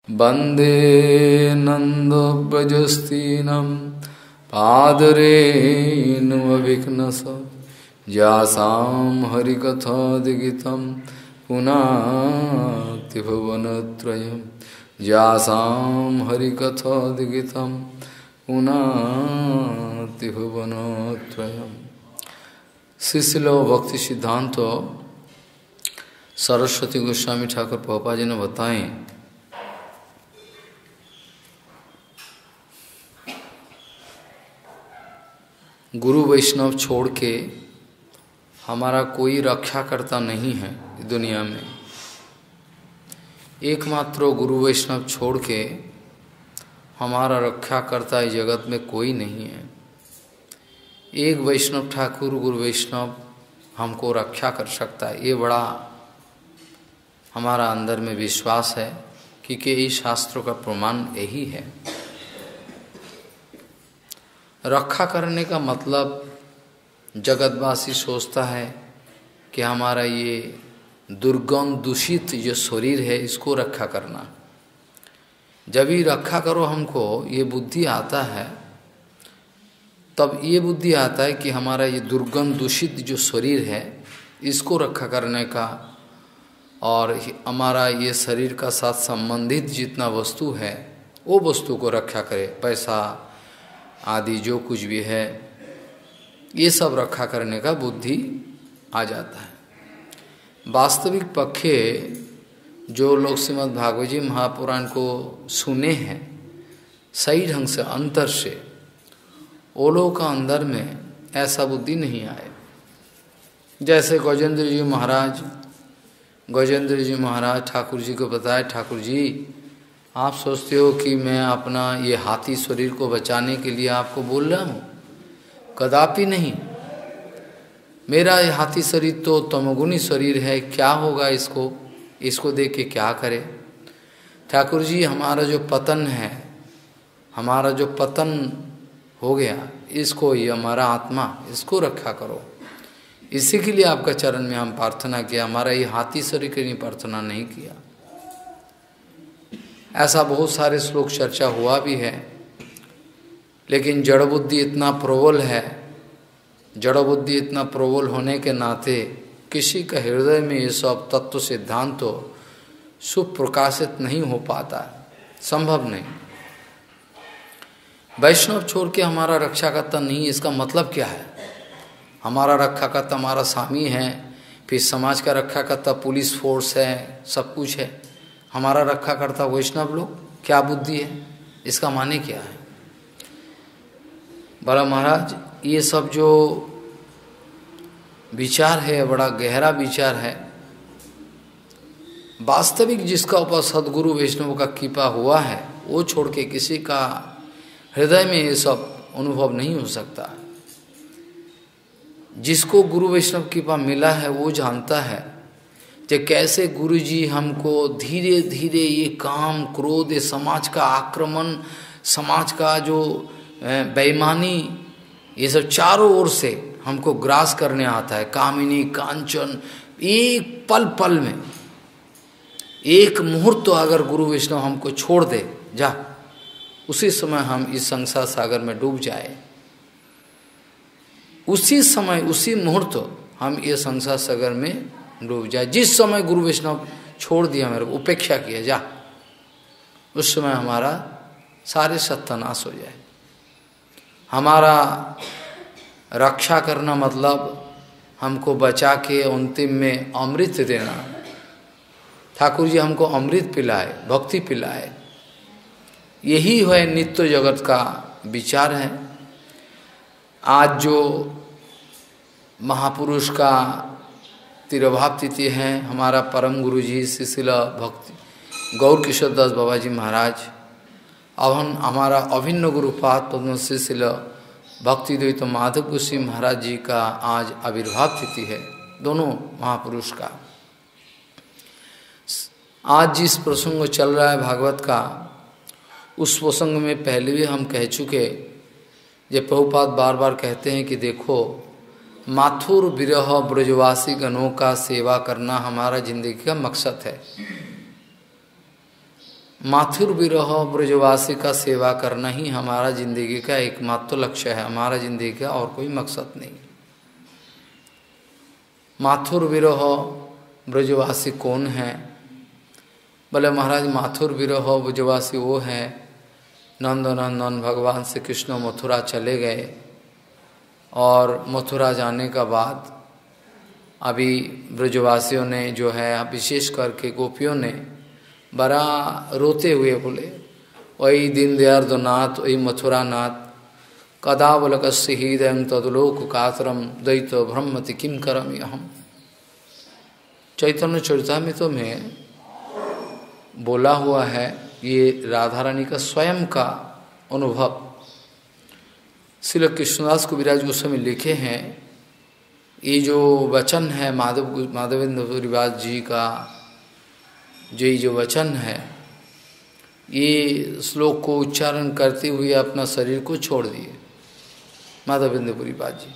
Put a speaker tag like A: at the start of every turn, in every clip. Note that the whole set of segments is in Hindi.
A: वंदे नन्दव्रजस्तीनं पादरेणुमभिघ्नस यासां हरिकथादिगितं पुनाति भुवनत्रयं यासां हरिकथादिगितं पुनाति भुवनत्रयम्। श्रीशिलो भक्ति सिद्धांत सरस्वती गोस्वामी ठाकुर प्रभुपाद जी ने बताएं, गुरु वैष्णव छोड़ के हमारा कोई रक्षा करता नहीं है दुनिया में। एकमात्र गुरु वैष्णव छोड़ के हमारा रक्षा करता इस जगत में कोई नहीं है। एक वैष्णव ठाकुर गुरु वैष्णव हमको रक्षा कर सकता है, ये बड़ा हमारा अंदर में विश्वास है, क्योंकि इस शास्त्रों का प्रमाण यही है। रक्षा करने का मतलब जगतवासी सोचता है कि हमारा ये दुर्गंध दूषित जो शरीर है इसको रक्षा करना। जब ही रक्षा करो हमको ये बुद्धि आता है, तब ये बुद्धि आता है कि हमारा ये दुर्गंध दूषित जो शरीर है इसको रक्षा करने का, और हमारा ये शरीर का साथ संबंधित जितना वस्तु है वो वस्तु को रक्षा करे, पैसा आदि जो कुछ भी है ये सब रक्षा करने का बुद्धि आ जाता है। वास्तविक पक्षे जो लोग श्रीमद् भागवत जी महापुराण को सुने हैं सही ढंग से अंतर से, वो लोगों का अंदर में ऐसा बुद्धि नहीं आए। जैसे गजेंद्र जी महाराज ठाकुर जी को बताए, ठाकुर जी आप सोचते हो कि मैं अपना ये हाथी शरीर को बचाने के लिए आपको बोल रहा हूँ? कदापि नहीं। मेरा ये हाथी शरीर तो तमोगुणी शरीर है, क्या होगा इसको देख के क्या करे? ठाकुर जी हमारा जो पतन है, हमारा जो पतन हो गया, इसको ये हमारा आत्मा इसको रक्षा करो। इसी के लिए आपका चरण में हम प्रार्थना किया, हमारा ये हाथी शरीर के लिए प्रार्थना नहीं किया। ऐसा बहुत सारे श्लोक चर्चा हुआ भी है, लेकिन जड़ बुद्धि इतना प्रबल है, जड़ बुद्धि इतना प्रबल होने के नाते किसी का हृदय में ये सब तत्व सिद्धांत तो सुप्रकाशित नहीं हो पाता, संभव नहीं। वैष्णव छोड़ के हमारा रक्षा करता नहीं, इसका मतलब क्या है? हमारा रक्षा करता हमारा स्वामी है, फिर समाज का रक्षा करता पुलिस फोर्स है, सब कुछ है। हमारा रक्षा करता वैष्णव लोग, क्या बुद्धि है? इसका माने क्या है? बड़ा महाराज ये सब जो विचार है बड़ा गहरा विचार है। वास्तविक जिसका ऊपर सदगुरु वैष्णव का कृपा हुआ है वो छोड़ के किसी का हृदय में ये सब अनुभव नहीं हो सकता। जिसको गुरु वैष्णव कृपा मिला है वो जानता है कि कैसे गुरु जी हमको धीरे धीरे ये काम क्रोध, ये समाज का आक्रमण, समाज का जो बेईमानी, ये सब चारों ओर से हमको ग्रास करने आता है। कामिनी कांचन, एक पल पल में, एक मुहूर्त तो अगर गुरु वैष्णव हमको छोड़ दे जा, उसी समय हम इस संसार सागर में डूब जाए। उसी समय उसी मुहूर्त हम ये संसार सागर में डूब जाए। जिस समय गुरु वैष्णव छोड़ दिया, मेरे को उपेक्षा किया जा, उस समय हमारा सारे सत्यानाश हो जाए। हमारा रक्षा करना मतलब हमको बचा के अंतिम में अमृत देना। ठाकुर जी हमको अमृत पिलाए, भक्ति पिलाए, यही है नित्य जगत का विचार है। आज जो महापुरुष का तिरुभाव तिथि है, हमारा परम गुरु जी श्रीशिल भक्ति गौर किशोर दास बाबा जी महाराज, अब हम हमारा अभिन्न गुरुपाद पद्म श्रीशिल भक्ति द्वैत माधव गोस्वामी महाराज जी का आज आविर्भाव तिथि है, दोनों महापुरुष का। आज जिस प्रसंग चल रहा है भागवत का, उस प्रसंग में पहले भी हम कह चुके, ये प्रभुपाद बार बार कहते हैं कि देखो माथुर विरह ब्रजवासी गणों का सेवा करना हमारा जिंदगी का मकसद है। माथुर विरह ब्रजवासी का सेवा करना ही हमारा जिंदगी का एकमात्र लक्ष्य है, हमारा जिंदगी का और कोई मकसद नहीं। माथुर विरह ब्रजवासी कौन है? बोले महाराज माथुर विरह ब्रजवासी वो है, नंदनंदन भगवान श्री कृष्ण मथुरा चले गए और मथुरा जाने का बाद अभी ब्रजवासियों ने जो है, विशेष करके गोपियों ने बड़ा रोते हुए बोले, वही दीनदयाल नाथ, वही मथुरा नाथ, कदा बलकस्य हृदयं तदलोक कातरम द्वैतो ब्रह्मति किम करमि अहम। चैतन्य चरितामृत में बोला हुआ है, ये राधा रानी का स्वयं का अनुभव श्री कृष्णदास कविराज गोस्वामी लिखे हैं। ये जो वचन है माधवेंद्र पुरीवास जी का, जो वचन है, ये श्लोक को उच्चारण करते हुए अपना शरीर को छोड़ दिए माधवेंद्र पुरीवास जी।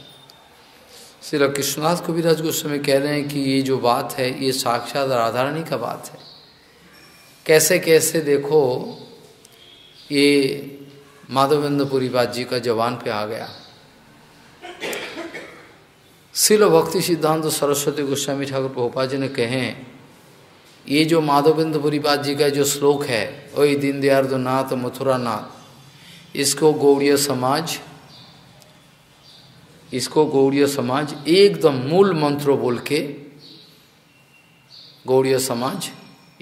A: श्री कृष्णदास कविराज गोस्वामी कह रहे हैं कि ये जो बात है ये साक्षात राधा रानी का बात है। कैसे कैसे देखो ये माधवेंद्र पुरीवास जी का जवान पे आ गया। श्रील भक्ति सिद्धांत सरस्वती गोस्वामी ठाकुर प्रभुपाद जी ने कहे, ये जो माधवेंद्र पुरीवास जी का जो श्लोक है, वही दीनदयाल नाथ मथुरा नाथ, इसको गौड़ीय समाज एकदम मूल मंत्र बोल के, गौड़ीय समाज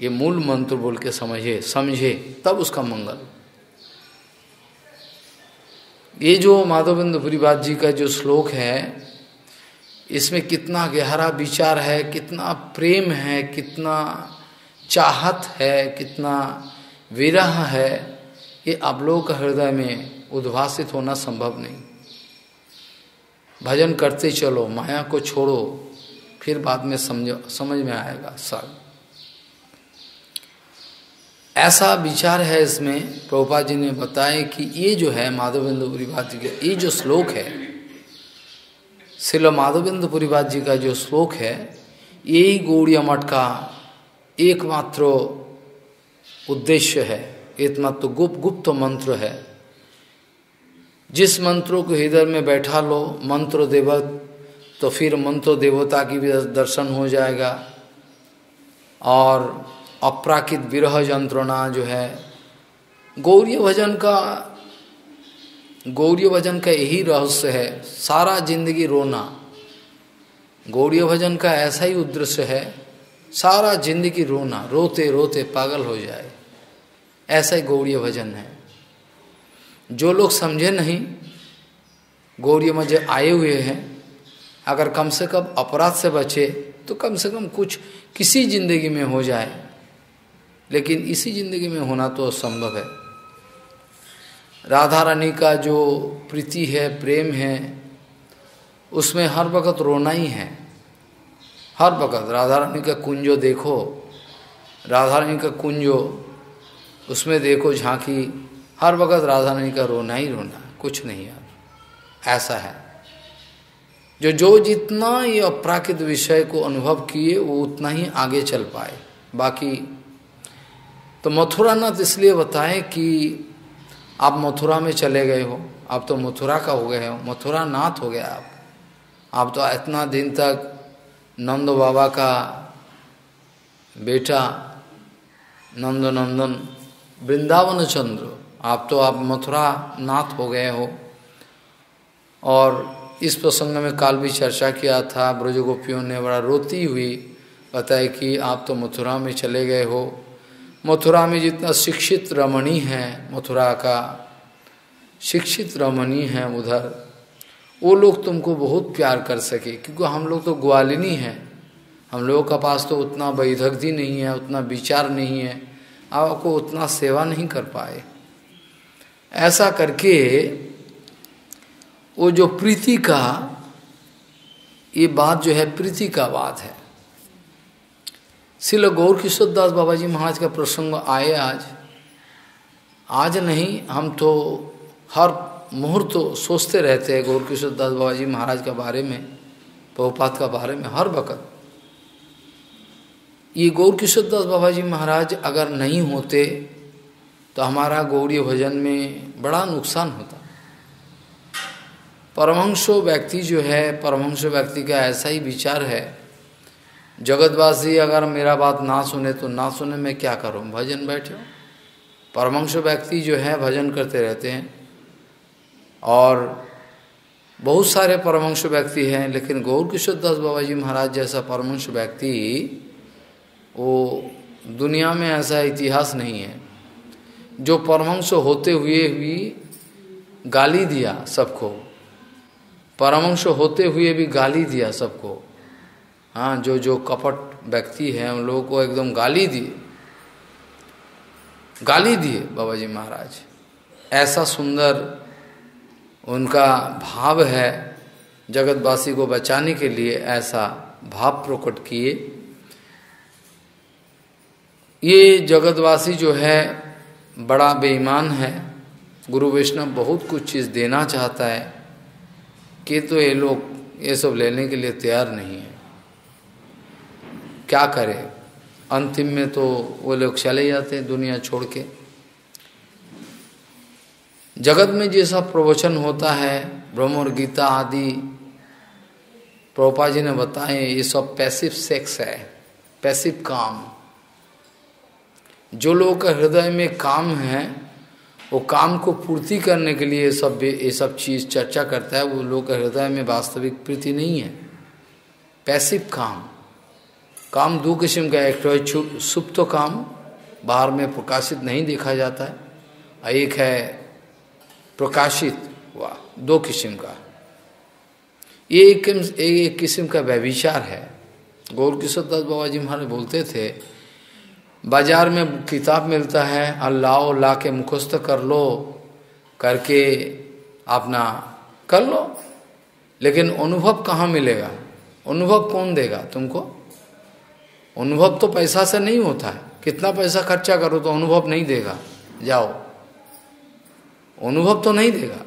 A: ये मूल मंत्र बोल के समझे तब उसका मंगल। ये जो माधवेंद्र पुरीवास जी का जो श्लोक है, इसमें कितना गहरा विचार है, कितना प्रेम है, कितना चाहत है, कितना विरह है, ये आप लोगों का हृदय में उद्भासित होना संभव नहीं। भजन करते चलो, माया को छोड़ो, फिर बाद में समझ में आएगा सब। ऐसा विचार है इसमें। प्रभुपाद जी ने बताया कि ये जो है माधवेंद्र पुरीवास जी का ये जो श्लोक है, श्रील माधवेंद्र पुरीवास जी का जो श्लोक है, यही गौड़ीय मठ का एकमात्र उद्देश्य है, एकमात्र गुप्त मंत्र है। जिस मंत्रों को हृदय में बैठा लो, मंत्र देवत, तो फिर मंत्र देवता की भी दर्शन हो जाएगा। और अपराकित विरह यंत्रणा जो है, गौड़ीय भजन का यही रहस्य है। सारा जिंदगी रोना, गौड़ीय भजन का ऐसा ही उद्देश्य है, सारा जिंदगी रोना, रोते रोते पागल हो जाए, ऐसा ही गौड़ीय भजन है। जो लोग समझे नहीं, गौड़ीय भजन आए हुए हैं, अगर कम से कम अपराध से बचे तो कम से कम कुछ किसी जिंदगी में हो जाए, लेकिन इसी जिंदगी में होना तो असंभव है। राधा रानी का जो प्रीति है, प्रेम है, उसमें हर वक्त रोना ही है। हर वक्त राधा रानी का कुंजो देखो, राधा रानी का कुंजो उसमें देखो झांकी, हर वक्त राधा रानी का रोना ही रोना, कुछ नहीं यार। ऐसा है जो जितना ये अपराकृत विषय को अनुभव किए वो उतना ही आगे चल पाए। बाकी तो मथुरा नाथ इसलिए बताए कि आप मथुरा में चले गए हो, आप तो मथुरा का हो गए हो, मथुरा नाथ हो गया आप तो इतना दिन तक नंद बाबा का बेटा नंदनंदन वृंदावन चंद्र, आप मथुरा नाथ हो गए हो। और इस प्रसंग में काल भी चर्चा किया था, ब्रज गोपियों ने बड़ा रोती हुई बताया कि आप तो मथुरा में चले गए हो। मथुरा में जितना शिक्षित रमणी है, मथुरा का शिक्षित रमणी है, उधर वो लोग तुमको बहुत प्यार कर सके, क्योंकि हम लोग तो ग्वालिनी हैं, हम लोगों का पास तो उतना वैदग्धि नहीं है, उतना विचार नहीं है, आपको उतना सेवा नहीं कर पाए। ऐसा करके वो जो प्रीति का ये बात जो है, प्रीति का बात है। श्रील गौर किशोर दास बाबा जी महाराज का प्रसंग आए आज नहीं, हम तो हर मुहूर्त सोचते रहते हैं गौर किशोर दास बाबा जी महाराज के बारे में, प्रभुपाद का बारे में हर वक्त। ये गौर किशोर दास बाबा जी महाराज अगर नहीं होते तो हमारा गौड़ीय भजन में बड़ा नुकसान होता। परमहंसो व्यक्ति जो है, परमहंसो व्यक्ति का ऐसा ही विचार है, जगतवासी अगर मेरा बात ना सुने तो ना सुने, मैं क्या करूं, भजन बैठो। परमहंसो व्यक्ति जो है भजन करते रहते हैं, और बहुत सारे परमहंस व्यक्ति हैं, लेकिन गौर किशोर दास बाबा जी महाराज जैसा परमहंस व्यक्ति वो दुनिया में ऐसा इतिहास नहीं है, जो परमहंस होते हुए भी गाली दिया सबको, परमहंस होते हुए भी गाली दिया सबको। हाँ, जो कपट व्यक्ति हैं उन लोगों को एकदम गाली दिए बाबा जी महाराज। ऐसा सुंदर उनका भाव है, जगतवासी को बचाने के लिए ऐसा भाव प्रकट किए। ये जगतवासी जो है बड़ा बेईमान है, गुरु वैष्णव बहुत कुछ चीज़ देना चाहता है कि तो ये लोग ये सब लेने के लिए तैयार नहीं है। क्या करें, अंतिम में तो वो लोग चले जाते हैं दुनिया छोड़ के। जगत में जैसा प्रवचन होता है, ब्रह्म और गीता आदि प्रभुपाद जी ने बताए, ये सब पैसिव सेक्स है, पैसिव काम। जो लोगों का हृदय में काम है, वो काम को पूर्ति करने के लिए ये सब चीज चर्चा करता है। वो लोगों के हृदय में वास्तविक प्रीति नहीं है, पैसिव काम दो किस्म का, एक तो सुप्त काम, बाहर में प्रकाशित नहीं देखा जाता है, और एक है प्रकाशित हुआ, दो किस्म का। ये एक किस्म का व्यभिचार है। गौर किशोर दास बाबा जी महाराज बोलते थे, बाजार में किताब मिलता है, अल्लाह ला के मुखस्त कर लो, करके अपना कर लो, लेकिन अनुभव कहाँ मिलेगा? अनुभव कौन देगा तुमको? अनुभव तो पैसा से नहीं होता है, कितना पैसा खर्चा करो तो अनुभव नहीं देगा। जाओ, अनुभव तो नहीं देगा।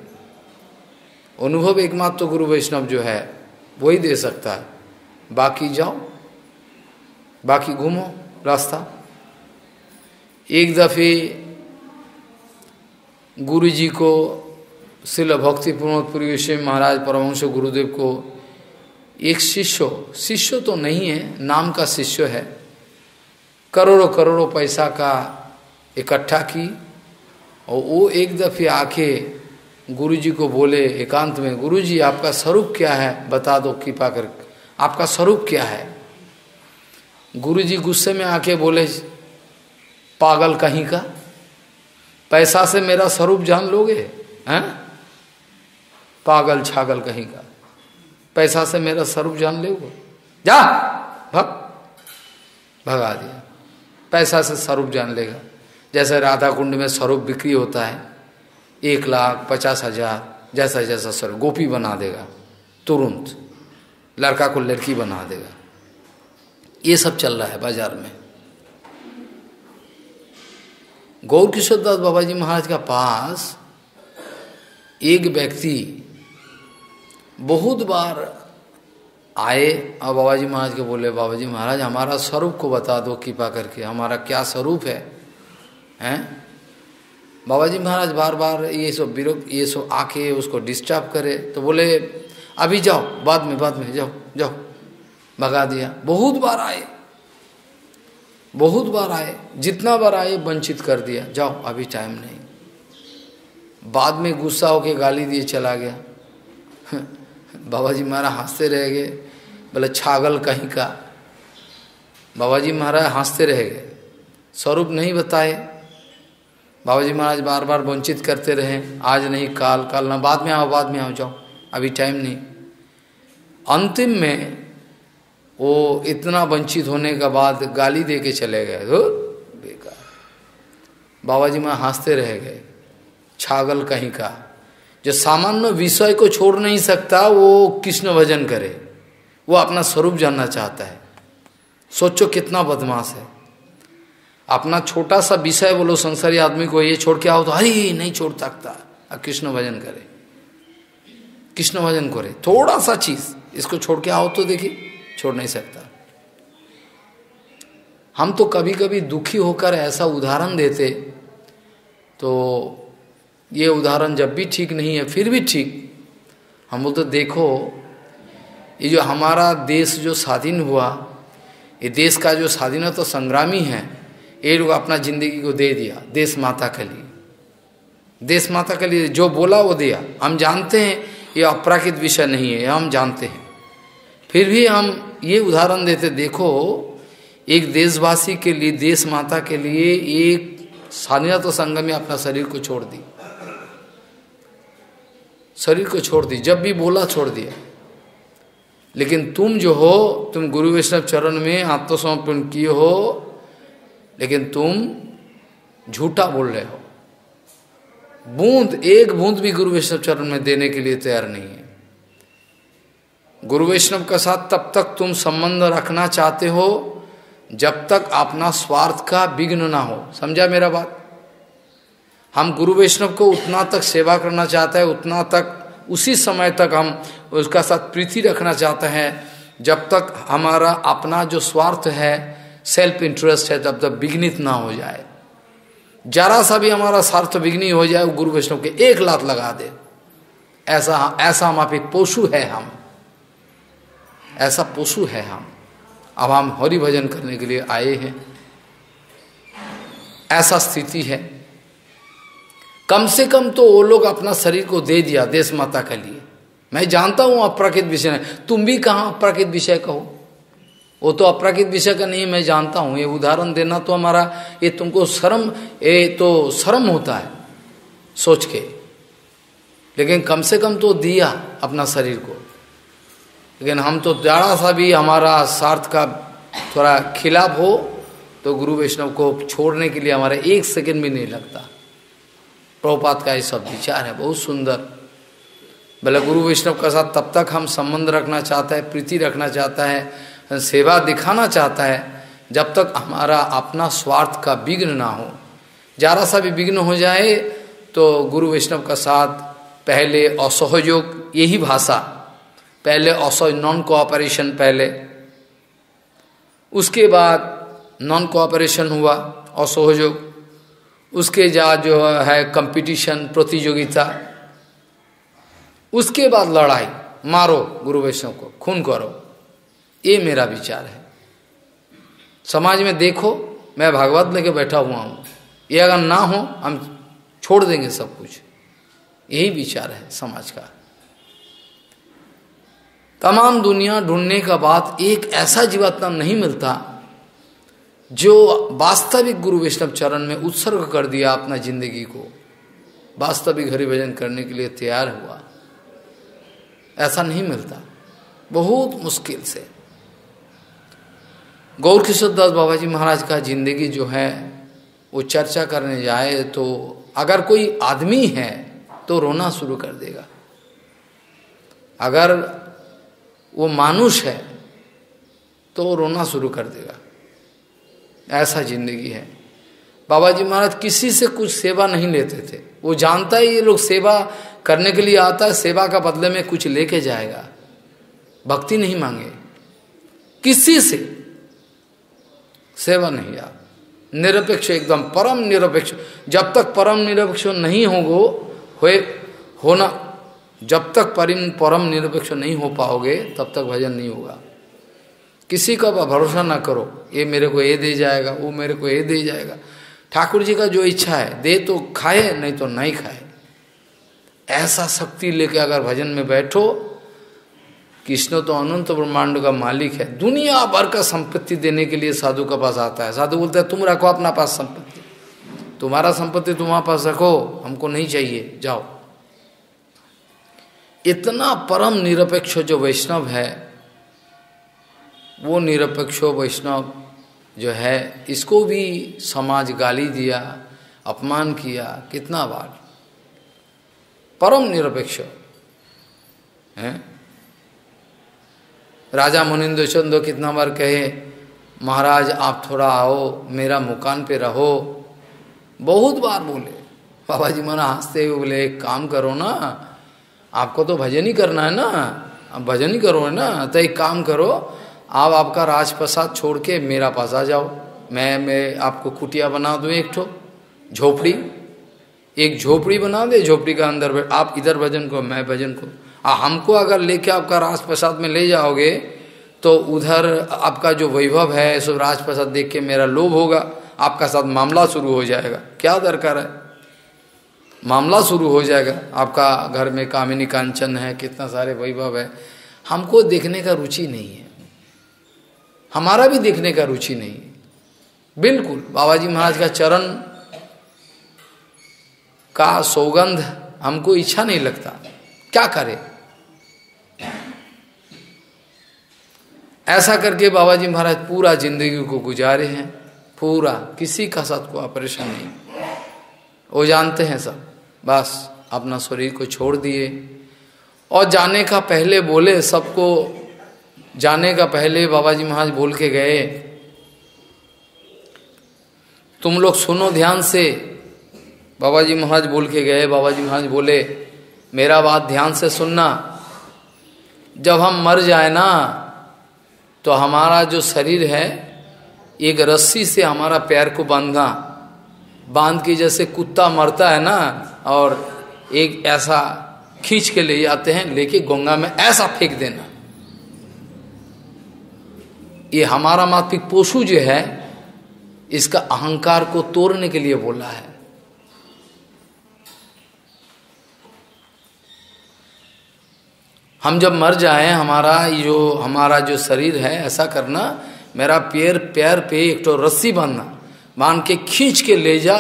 A: अनुभव एकमात्र तो गुरु वैष्णव जो है वही दे सकता है। बाकी जाओ, बाकी घूमो रास्ता। एक दफे गुरु जी को, श्रील भक्ति प्रमोद पुरी गोस्वामी महाराज परमहंस गुरुदेव को एक शिष्य तो नहीं है, नाम का शिष्य है, करोड़ों करोड़ों पैसा का इकट्ठा की, और वो एक दफे आके गुरुजी को बोले एकांत में, गुरुजी आपका स्वरूप क्या है, बता दो कृपा कर, आपका स्वरूप क्या है? गुरुजी गुस्से में आके बोले, पागल कहीं का, पैसा से मेरा स्वरूप जान लोगे हैं? पागल छागल कहीं का, पैसा से मेरा स्वरूप जान लोगे? जा भगा दिया। पैसा से स्वरूप जान लेगा, जैसे राधा कुंड में स्वरूप बिक्री होता है, 1,50,000 जैसा जैसा स्वरूप, गोपी बना देगा तुरंत, लड़का को लड़की बना देगा। ये सब चल रहा है बाजार में। गौर किशोर दास बाबा जी महाराज का पास एक व्यक्ति बहुत बार आए, और बाबा जी महाराज के बोले, बाबा जी महाराज हमारा स्वरूप को बता दो कृपा करके, हमारा क्या स्वरूप है? हैं? बाबा जी महाराज बार बार ये सब आके उसको डिस्टर्ब करे, तो बोले अभी जाओ, बाद में जाओ, भगा दिया। बहुत बार आए, जितना बार आए वंचित कर दिया, जाओ अभी टाइम नहीं। बाद में गुस्सा होके गाली दिए चला गया। बाबा जी महाराज हंसते रह गए, बोले छागल कहीं का। बाबा जी महाराज हंसते रह गए, स्वरूप नहीं बताए। बाबा जी महाराज बार बार वंचित करते रहे, आज नहीं काल ना, बाद में आओ, जाओ अभी टाइम नहीं। अंतिम में वो इतना वंचित होने के बाद गाली दे के चले गए, तो बेकार। बाबा जी महाराज हंसते रह गए, छागल कहीं का, जो सामान्य विषय को छोड़ नहीं सकता वो कृष्ण भजन करे, वो अपना स्वरूप जानना चाहता है। सोचो कितना बदमाश है। अपना छोटा सा विषय बोलो संसारी आदमी को, ये छोड़ के आओ तो अरे नहीं छोड़ सकता, अब कृष्ण भजन करे, कृष्ण भजन करे, थोड़ा सा चीज इसको छोड़ के आओ तो देखिए, छोड़ नहीं सकता। हम तो कभी कभी दुखी होकर ऐसा उदाहरण देते, तो ये उदाहरण जब भी ठीक नहीं है फिर भी ठीक। हम बोलते देखो, ये जो हमारा देश जो स्वाधीन हुआ, ये देश का जो स्वाधीनता संग्रामी है, ये लोग अपना जिंदगी को दे दिया देश माता के लिए। देश माता के लिए जो बोला वो दिया। हम जानते हैं ये अपराकृत विषय नहीं है, हम जानते हैं, फिर भी हम ये उदाहरण देते, देखो एक देशवासी के लिए, देश माता के लिए एक स्वाधीनता संग्रामी अपना शरीर को छोड़ दी, शरीर को छोड़ दी, जब भी बोला छोड़ दिया। लेकिन तुम जो हो, तुम गुरु वैष्णव चरण में आत्मसमर्पण किए हो, लेकिन तुम झूठा बोल रहे हो। एक बूंद भी गुरु वैष्णव चरण में देने के लिए तैयार नहीं है। गुरु वैष्णव के साथ तब तक तुम संबंध रखना चाहते हो जब तक अपना स्वार्थ का विघ्न ना हो। समझा मेरा बात? हम गुरु वैष्णव को उतना तक सेवा करना चाहते हैं, उतना तक, उसी समय तक हम उसका साथ प्रीति रखना चाहते हैं जब तक हमारा अपना जो स्वार्थ है, सेल्फ इंटरेस्ट है, तब तक विघ्नित ना हो जाए। जरा सा भी हमारा स्वार्थ विघ्नि हो जाए, वो गुरु वैष्णव के एक लात लगा दे। ऐसा हम आप एक पशु है, हम ऐसा पशु है हम। अब हम हरि भजन करने के लिए आए हैं, ऐसा स्थिति है। कम से कम तो वो लोग अपना शरीर को दे दिया देश माता के लिए। मैं जानता हूं अपराकृत विषय है, तुम भी कहाँ अपराकृत विषय कहो, वो तो अपराकृत विषय का नहीं, मैं जानता हूं। ये उदाहरण देना तो हमारा, ये तुमको शर्म, ये तो शर्म होता है सोच के, लेकिन कम से कम तो दिया अपना शरीर को। लेकिन हम तो जरा सा भी हमारा स्वार्थ का थोड़ा खिलाफ हो तो गुरु वैष्णव को छोड़ने के लिए हमारा एक सेकंड भी नहीं लगता। प्रभुपाद का ये सब विचार है, बहुत सुंदर। भले गुरु वैष्णव के साथ तब तक हम संबंध रखना चाहता है, प्रीति रखना चाहता है, सेवा दिखाना चाहता है, जब तक हमारा अपना स्वार्थ का विघ्न ना हो। जरा सा भी विघ्न हो जाए तो गुरु वैष्णव का साथ पहले असहयोग, यही भाषा, पहले असहयोग, नॉन कोऑपरेशन पहले, उसके बाद नॉन कोऑपरेशन हुआ, असहयोग, उसके जो है कंपटीशन, प्रतियोगिता, उसके बाद लड़ाई, मारो गुरु वैष्णव को, खून करो। ये मेरा विचार है। समाज में देखो, मैं भागवत लेके बैठा हुआ हूँ, ये अगर ना हो हम छोड़ देंगे सब कुछ। यही विचार है समाज का। तमाम दुनिया ढूंढने का बाद एक ऐसा जीवात्मा नहीं मिलता जो वास्तविक गुरु वैष्णव चरण में उत्सर्ग कर दिया अपना जिंदगी को, वास्तविक हरि भजन करने के लिए तैयार हुआ। ऐसा नहीं मिलता, बहुत मुश्किल से। गौर किशोर दास बाबा जी महाराज का जिंदगी जो है वो चर्चा करने जाए तो अगर कोई आदमी है तो रोना शुरू कर देगा, अगर वो मानुष है तो रोना शुरू कर देगा। ऐसा जिंदगी है। बाबा जी महाराज किसी से कुछ सेवा नहीं लेते थे। वो जानता है ये लोग सेवा करने के लिए आता है, सेवा का बदले में कुछ लेके जाएगा, भक्ति नहीं मांगे किसी से, सेवा नहीं यार, निरपेक्ष, एकदम परम निरपेक्ष। जब तक परम निरपेक्ष नहीं होना, जब तक परम निरपेक्ष नहीं हो पाओगे तब तक भजन नहीं होगा। किसी का भरोसा ना करो, ये मेरे को ये दे जाएगा, वो मेरे को ये दे जाएगा। ठाकुर जी का जो इच्छा है दे तो खाए, नहीं तो नहीं खाए। ऐसा शक्ति लेके अगर भजन में बैठो, कृष्ण तो अनंत ब्रह्मांड का मालिक है, दुनिया भर का संपत्ति देने के लिए साधु के पास आता है। साधु बोलता है तुम रखो अपना पास संपत्ति, तुम्हारा संपत्ति तुम्हारे पास रखो, हमको नहीं चाहिए, जाओ। इतना परम निरपेक्ष जो वैष्णव है, वो निरपेक्ष वैष्णव जो है, इसको भी समाज गाली दिया, अपमान किया कितना बार। परम निरपेक्ष है। राजा मुनिंद्र चंद्र कितना बार कहे महाराज आप थोड़ा आओ, मेरा मुकान पे रहो, बहुत बार बोले। बाबा जी महाराज हंसते हुए बोले एक काम करो ना, आपको तो भजन ही करना है ना, अब भजन ही करो है ना, तो एक काम करो, आप आपका राजप्रसाद छोड़ के मेरा पास आ जाओ, मैं आपको कुटिया बना दूं, एक ठो झोपड़ी, एक झोपड़ी बना दे, झोपड़ी का अंदर आप इधर भजन को, मैं भजन को। हमको अगर लेके आपका राजप्रसाद में ले जाओगे तो उधर आपका जो वैभव है सो राजप्रसाद देख के मेरा लोभ होगा, आपका साथ मामला शुरू हो जाएगा। क्या दरकार है, मामला शुरू हो जाएगा। आपका घर में कामिनी कांचन है, कितना सारे वैभव है, हमको देखने का रुचि नहीं है, हमारा भी देखने का रुचि नहीं है। बिल्कुल बाबा जी महाराज का चरण का सौगंध हमको इच्छा नहीं लगता, क्या करे। ऐसा करके बाबा जी महाराज पूरा जिंदगी को गुजारे हैं, पूरा किसी का साथ कोई ऑपरेशन नहीं, वो जानते हैं सब, बस अपना शरीर को छोड़ दिए। और जाने का पहले बोले, सबको जाने का पहले बाबा जी महाराज बोल के गए, तुम लोग सुनो ध्यान से। बाबा जी महाराज बोल के गए, बाबा जी महाराज बोले मेरा बात ध्यान से सुनना, जब हम मर जाए ना तो हमारा जो शरीर है एक रस्सी से हमारा पैर को बांधना, बांध के जैसे कुत्ता मरता है ना, और एक ऐसा खींच के ले जाते हैं, लेके गंगा में ऐसा फेंक देना। ये हमारा मातृक पशु जो है इसका अहंकार को तोड़ने के लिए बोला है। हम जब मर जाएं, हमारा जो शरीर है ऐसा करना, मेरा पैर पे एक तो रस्सी बांधना, बांध के खींच के ले जा,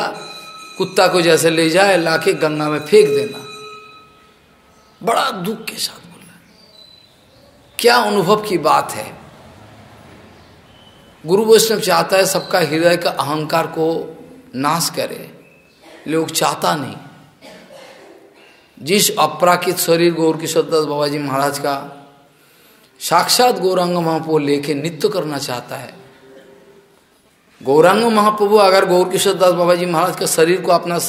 A: कुत्ता को जैसे ले जाए, लाके गंगा में फेंक देना। बड़ा दुख के साथ बोला, क्या अनुभव की बात है। गुरु वैष्णव चाहता है सबका हृदय का अहंकार को नाश करे, लोग चाहता नहीं। जिस अपराकित शरीर गौर किशोर दास बाबा जी महाराज का साक्षात गौरांग महाप्रभु लेके नित्य करना चाहता है। गौरांग महाप्रभु अगर गौर किशोर दास बाबा जी महाराज का शरीर को अपना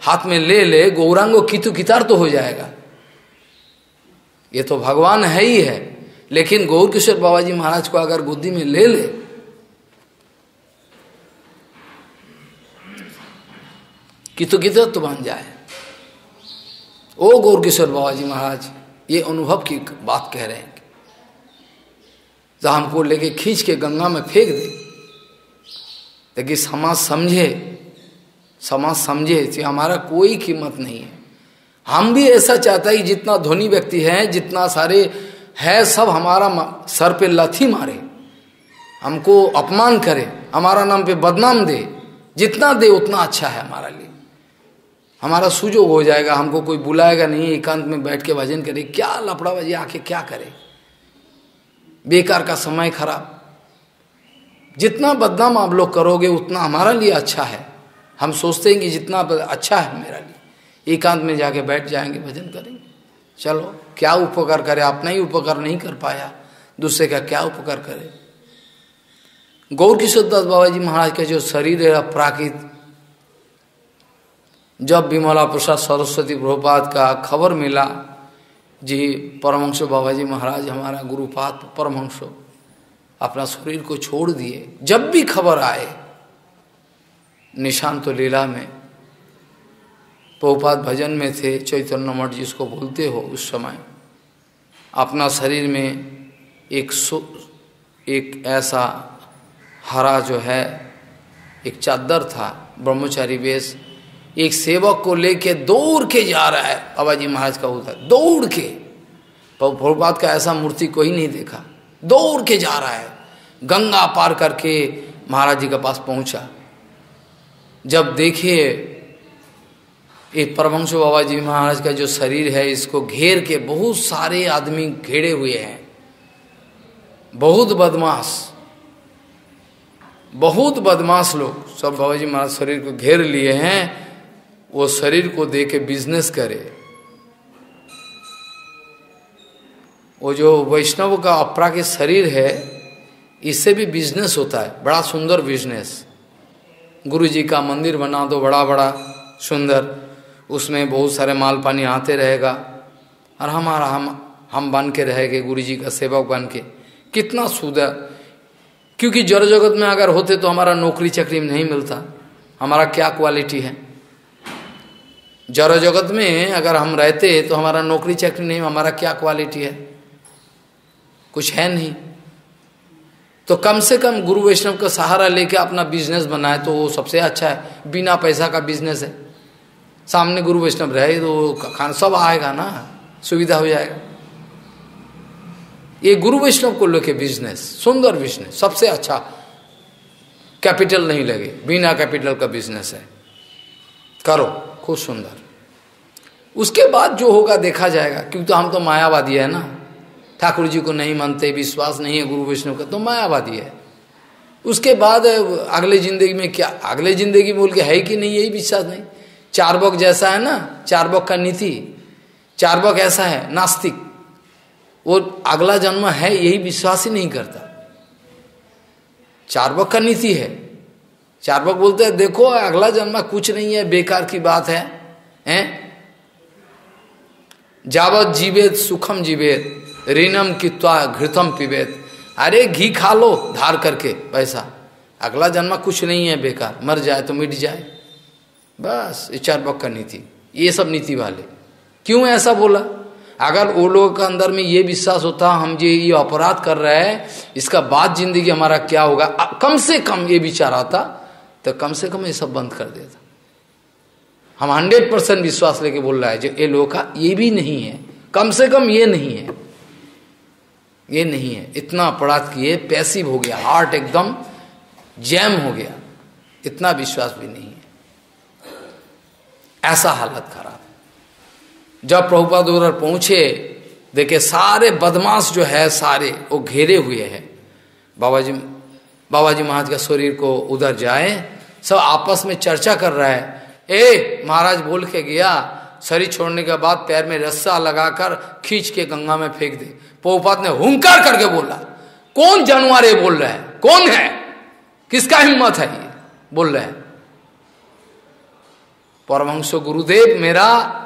A: हाथ में ले, गौरांगो कितु कितार तो हो जाएगा। ये तो भगवान है ही है, लेकिन गौर किशोर बाबा जी महाराज को अगर गोदी में ले कितु कितार तो बन जाए। ओ गौर किशोर बाबा जी महाराज ये अनुभव की बात कह रहे हैं, जब हमको लेके खींच के गंगा में फेंक दे, लेकिन समाज समझे कि हमारा कोई कीमत नहीं है। हम भी ऐसा चाहता है कि जितना धनी व्यक्ति है, जितना सारे है, सब हमारा सर पे लाठी मारे, हमको अपमान करे, हमारा नाम पे बदनाम दे, जितना दे उतना अच्छा है हमारा लिए। हमारा सुजोग हो जाएगा, हमको कोई बुलाएगा नहीं, एकांत में बैठ के भजन करे, क्या लफड़ाबाजी आके क्या करे, बेकार का समय खराब। जितना बदनाम आप लोग करोगे उतना हमारा लिए अच्छा है। हम सोचते हैं कि जितना अच्छा है मेरा लिए, एकांत में जाके बैठ जाएंगे, भजन करेंगे। चलो क्या उपकार करे, अपना ही उपकार नहीं कर पाया, दूसरे का क्या उपकार करे। गौर किशोर दास बाबा जी महाराज का जो शरीर है अपराकित, जब विमला प्रसाद सरस्वती प्रभुपाद का खबर मिला, जी परमहंस बाबा जी महाराज हमारा गुरुपाद परमहंस अपना शरीर को छोड़ दिए, जब भी खबर आए, निशांत लीला में प्रभुपाद भजन में थे, चैतन्य मठ जिसको बोलते हो, उस समय अपना शरीर में एक ऐसा हरा जो है एक चादर था, ब्रह्मचारी वेश, एक सेवक को लेके दौड़ के जा रहा है बाबा जी महाराज का उधर, दौड़ के। प्रभुपाद का ऐसा मूर्ति कोई नहीं देखा, दौड़ के जा रहा है, गंगा पार करके महाराज जी के पास पहुंचा। जब देखे ये परमहंस बाबा जी महाराज का जो शरीर है, इसको घेर के बहुत सारे आदमी घेरे हुए हैं, बहुत बदमाश लोग सब बाबा जी महाराज शरीर को घेर लिए हैं। वो शरीर को दे के बिजनेस करे। वो जो वैष्णव का अपराकित शरीर है, इससे भी बिजनेस होता है, बड़ा सुंदर बिजनेस। गुरु जी का मंदिर बना दो बड़ा बड़ा सुंदर, उसमें बहुत सारे माल पानी आते रहेगा, और हम बन के रहेंगे गुरु जी का सेवक बन के। कितना सुंदर, क्योंकि जड़ जगत में अगर होते तो हमारा नौकरी चाकरी में नहीं मिलता, हमारा क्या क्वालिटी है। जड़ जगत में अगर हम रहते तो हमारा नौकरी चाकरी नहीं, हमारा क्या क्वालिटी है, कुछ है नहीं। तो कम से कम गुरु वैष्णव का सहारा लेके अपना बिजनेस बनाए तो वो सबसे अच्छा है। बिना पैसा का बिजनेस है, सामने गुरु वैष्णव रहे तो खाना सब आएगा ना, सुविधा हो जाएगा। ये गुरु वैष्णव को लेके बिजनेस, सुंदर बिजनेस, सबसे अच्छा, कैपिटल नहीं लगे, बिना कैपिटल का बिजनेस है, करो, खूब सुंदर। उसके बाद जो होगा देखा जाएगा, क्योंकि तो हम तो मायावादी है ना, ठाकुर जी को नहीं मानते, विश्वास नहीं है गुरु वैष्णव का, तो मायावादी है। उसके बाद अगले जिंदगी में क्या, अगले जिंदगी बोल के है कि नहीं, यही विश्वास नहीं। चार्वाक जैसा है ना, चार्वाक का नीति, चार्वाक ऐसा है नास्तिक, वो अगला जन्म है यही विश्वास ही नहीं करता। चार्वाक का नीति है, चार्वाक बोलते हैं देखो अगला जन्म कुछ नहीं है, बेकार की बात है, हैं? जावत जीवेत सुखम जीवेत ऋणम कित्वा घृतम पिबेत। अरे घी खा लो धार करके पैसा, अगला जन्म कुछ नहीं है, बेकार, मर जाए तो मिट जाए, बस। ये चार्वाक का नीति, ये सब नीति वाले क्यों ऐसा बोला? अगर वो लोगों के अंदर में ये विश्वास होता हम जो ये अपराध कर रहे हैं इसका बाद जिंदगी हमारा क्या होगा, कम से कम ये विचार आता तो कम से कम ये सब बंद कर देता। हम 100% विश्वास लेके बोल रहा है जो ये लोगों का ये भी नहीं है, कम से कम ये नहीं है, ये नहीं है। इतना अपराध किए, पैसिव हो गया, हार्ट एकदम जैम हो गया, इतना विश्वास भी नहीं है, ऐसा हालत खराब। जब प्रभुपाद उधर पहुंचे देखे सारे बदमाश जो है सारे वो घेरे हुए हैं, बाबा जी महाराज का शरीर को उधर जाए, सब आपस में चर्चा कर रहा है। ए महाराज बोल के गया, शरीर छोड़ने के बाद पैर में रस्सा लगाकर खींच के गंगा में फेंक दे। प्रभुपाद ने हुंकार करके बोला, कौन जानवर ये बोल रहा है, कौन है, किसका हिम्मत है ये बोल रहे हैं? परमहंस गुरुदेव मेरा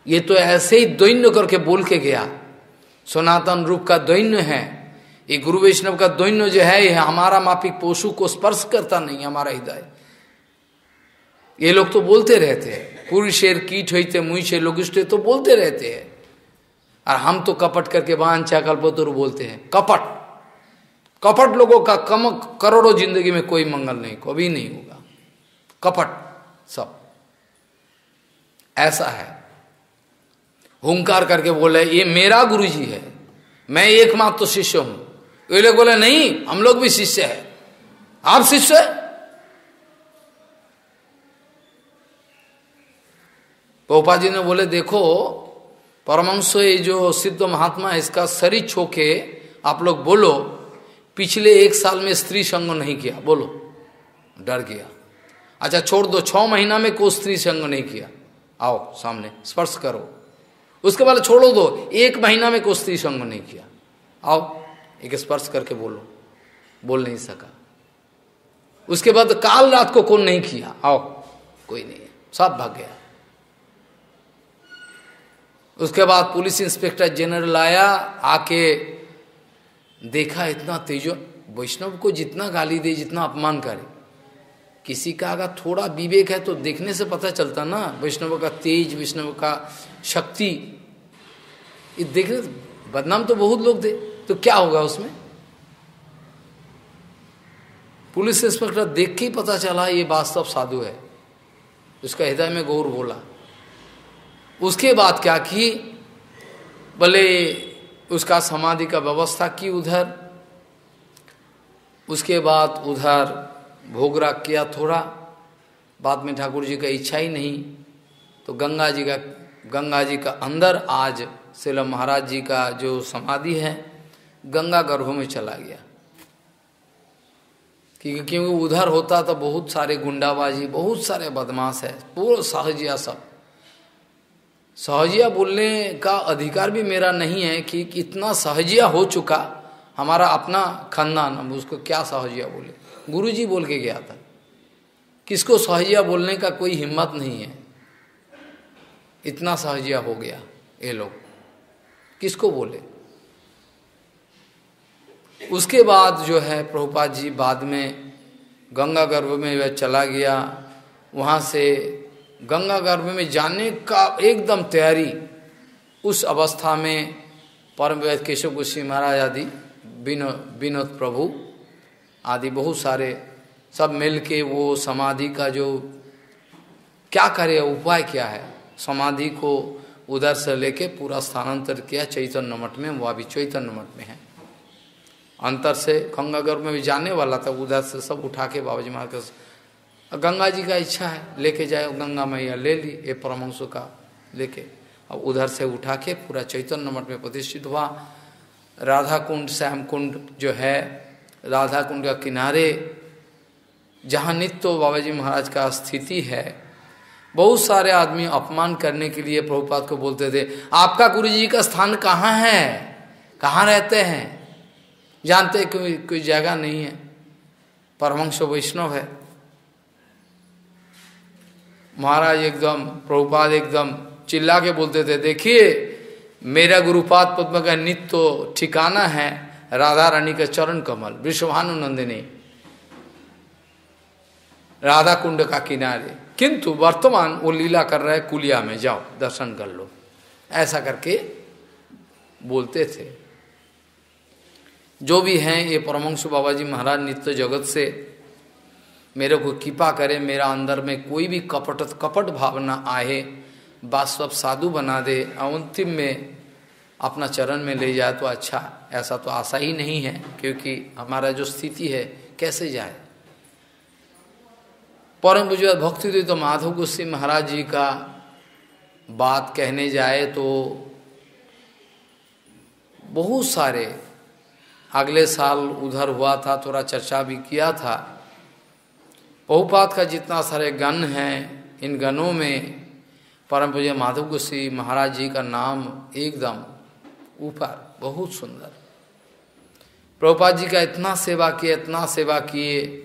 A: ये तो ऐसे ही दैन्य करके बोल के गया, सनातन रूप का दैन्य है ये, गुरु वैष्णव का दैन्य जो है ये हमारा माफिक पशु को स्पर्श करता नहीं हमारा हृदय। ये लोग तो बोलते रहते हैं, पुरुषेर कीट होते मुझे लोग तो बोलते रहते हैं, और हम तो कपट करके वांछा कल्पतरु बोलते हैं। कपट, कपट लोगों का कम करोड़ों जिंदगी में कोई मंगल नहीं, कभी नहीं होगा, कपट सब ऐसा है। हुंकार करके बोले ये मेरा गुरुजी है, मैं एकमात्र तो शिष्य हूं। ये लोग बोले नहीं हम लोग भी शिष्य है, आप शिष्य है? प्रभुपाद जी ने बोले देखो परमहंस ये जो सिद्ध महात्मा है इसका शरीर छोके आप लोग बोलो पिछले 1 साल में स्त्री संग नहीं किया, बोलो। डर गया। अच्छा छोड़ दो, 6 महीना में कोई स्त्री संग नहीं किया, आओ सामने स्पर्श करो। उसके बाद छोड़ो दो, 1 महीना में कोई स्त्री संग नहीं किया, आओ एक स्पर्श करके बोलो, बोल नहीं सका। उसके बाद काल रात को कौन नहीं किया, आओ, कोई नहीं है, सब भाग गया। उसके बाद पुलिस इंस्पेक्टर जनरल आया, आके देखा इतना तेजो, वैष्णव को जितना गाली दे जितना अपमान करे, किसी का अगर थोड़ा विवेक है तो देखने से पता चलता ना वैष्णव का तेज, वैष्णव का शक्ति। ये देखने बदनाम तो बहुत लोग थे, तो क्या होगा उसमें? पुलिस इंस्पेक्टर देख के ही पता चला ये वास्तव साधु है, उसका हृदय में गौर बोला। उसके बाद क्या की, बोले उसका समाधि का व्यवस्था की उधर। उसके बाद उधर भोग राग किया थोड़ा, बाद में ठाकुर जी का इच्छा ही नहीं, तो गंगा जी का अंदर आज श्रील महाराज जी का जो समाधि है गंगा गर्भ में चला गया। क्योंकि उधर होता तो बहुत सारे गुंडाबाजी, बहुत सारे बदमाश है, पूरा सहजिया सब। सहजिया बोलने का अधिकार भी मेरा नहीं है कि इतना सहजिया हो चुका हमारा अपना खानदान, हम उसको क्या सहजिया बोले। गुरुजी बोल के गया था, किसको सहजिया बोलने का कोई हिम्मत नहीं है, इतना सहजिया हो गया ये लोग, किसको बोले। उसके बाद जो है प्रभुपाद जी बाद में गंगा गर्भ में वह चला गया, वहाँ से गंगा गर्भ में जाने का एकदम तैयारी, उस अवस्था में परम वैद्य केशव गोस्वामी महाराज आदि, विनोद प्रभु आदि बहुत सारे सब मिल के वो समाधि का जो क्या करे, उपाय क्या है, समाधि को उधर से लेके पूरा स्थानांतर किया चैतन्य मठ में, वो अभी चैतन्य मठ में है। अंतर से गंगा गर्भ में भी जाने वाला था, उधर से सब उठा के बाबा जी महाराज, गंगा जी का इच्छा है लेके जाए, गंगा मैया ले ली ये परमहंसों का लेके, अब उधर से उठा के पूरा चैतन्य मठ में प्रतिष्ठित हुआ। राधा कुंड, श्याम कुंड जो है, राधा कुंड का किनारे जहाँ नित्य बाबा जी महाराज का स्थिति है, बहुत सारे आदमी अपमान करने के लिए प्रभुपाद को बोलते थे, आपका गुरु जी का स्थान कहाँ है, कहाँ रहते हैं, जानते कोई जगह नहीं है, परमहंस वैष्णव है। महाराज एकदम, प्रभुपाद एकदम चिल्ला के बोलते थे, देखिए मेरा गुरुपाद पद्म का नित्य ठिकाना है राधा रानी का चरण कमल, वृषभानुनंदिनी, राधा कुंड का किनारे, किंतु वर्तमान वो लीला कर रहा है कुलिया में, जाओ दर्शन कर लो, ऐसा करके बोलते थे। जो भी हैं ये परमहंस बाबा जी महाराज नित्य जगत से मेरे को कृपा करे, मेरा अंदर में कोई भी कपट भावना आए, बात सब साधु बना दे, अंतिम में अपना चरण में ले जाए तो अच्छा, ऐसा तो आशा ही नहीं है, क्योंकि हमारा जो स्थिति है कैसे जाए। परम पूज्य भक्ति तो माधव गोस्वामी महाराज जी का बात कहने जाए तो बहुत सारे, अगले साल उधर हुआ था, थोड़ा चर्चा भी किया था, प्रभुपाद का जितना सारे गण हैं, इन गणों में परम पूज्य माधव गोस्वामी महाराज जी का नाम एकदम ऊपर, बहुत सुंदर। प्रभुपाद जी का इतना सेवा किए, इतना सेवा किए,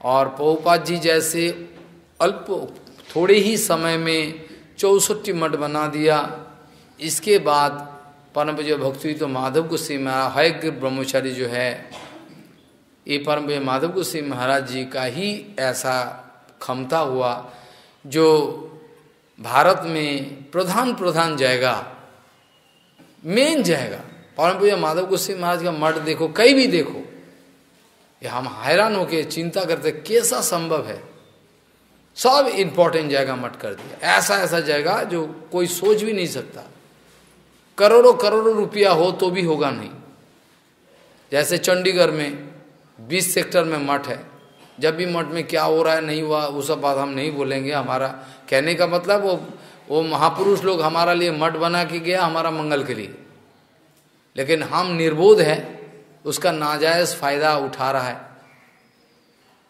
A: और प्रभुपाद जी जैसे अल्प थोड़े ही समय में 64 मठ बना दिया। इसके बाद परम पूज्य भक्ति तो माधव गोस्वामी महाराज हयग्रीव ब्रह्मचारी जो है, ये परम पूज्य माधव गोस्वामी महाराज जी का ही ऐसा क्षमता हुआ, जो भारत में प्रधान जगह, मेन जगह, परम पूज्य माधव गोस्वामी महाराज का मठ देखो, कहीं भी देखो, ये हम हैरान होके चिंता करते कैसा संभव है, सब इंपॉर्टेंट जगह मठ कर दिया, ऐसा जगह जो कोई सोच भी नहीं सकता, करोड़ों रुपया हो तो भी होगा नहीं। जैसे चंडीगढ़ में 20 सेक्टर में मठ है, जब भी मठ में क्या हो रहा है नहीं हुआ वो सब बात हम नहीं बोलेंगे, हमारा कहने का मतलब वो महापुरुष लोग हमारा लिए मठ बना के गया हमारा मंगल के लिए, लेकिन हम निर्बोध है, उसका नाजायज फायदा उठा रहा है।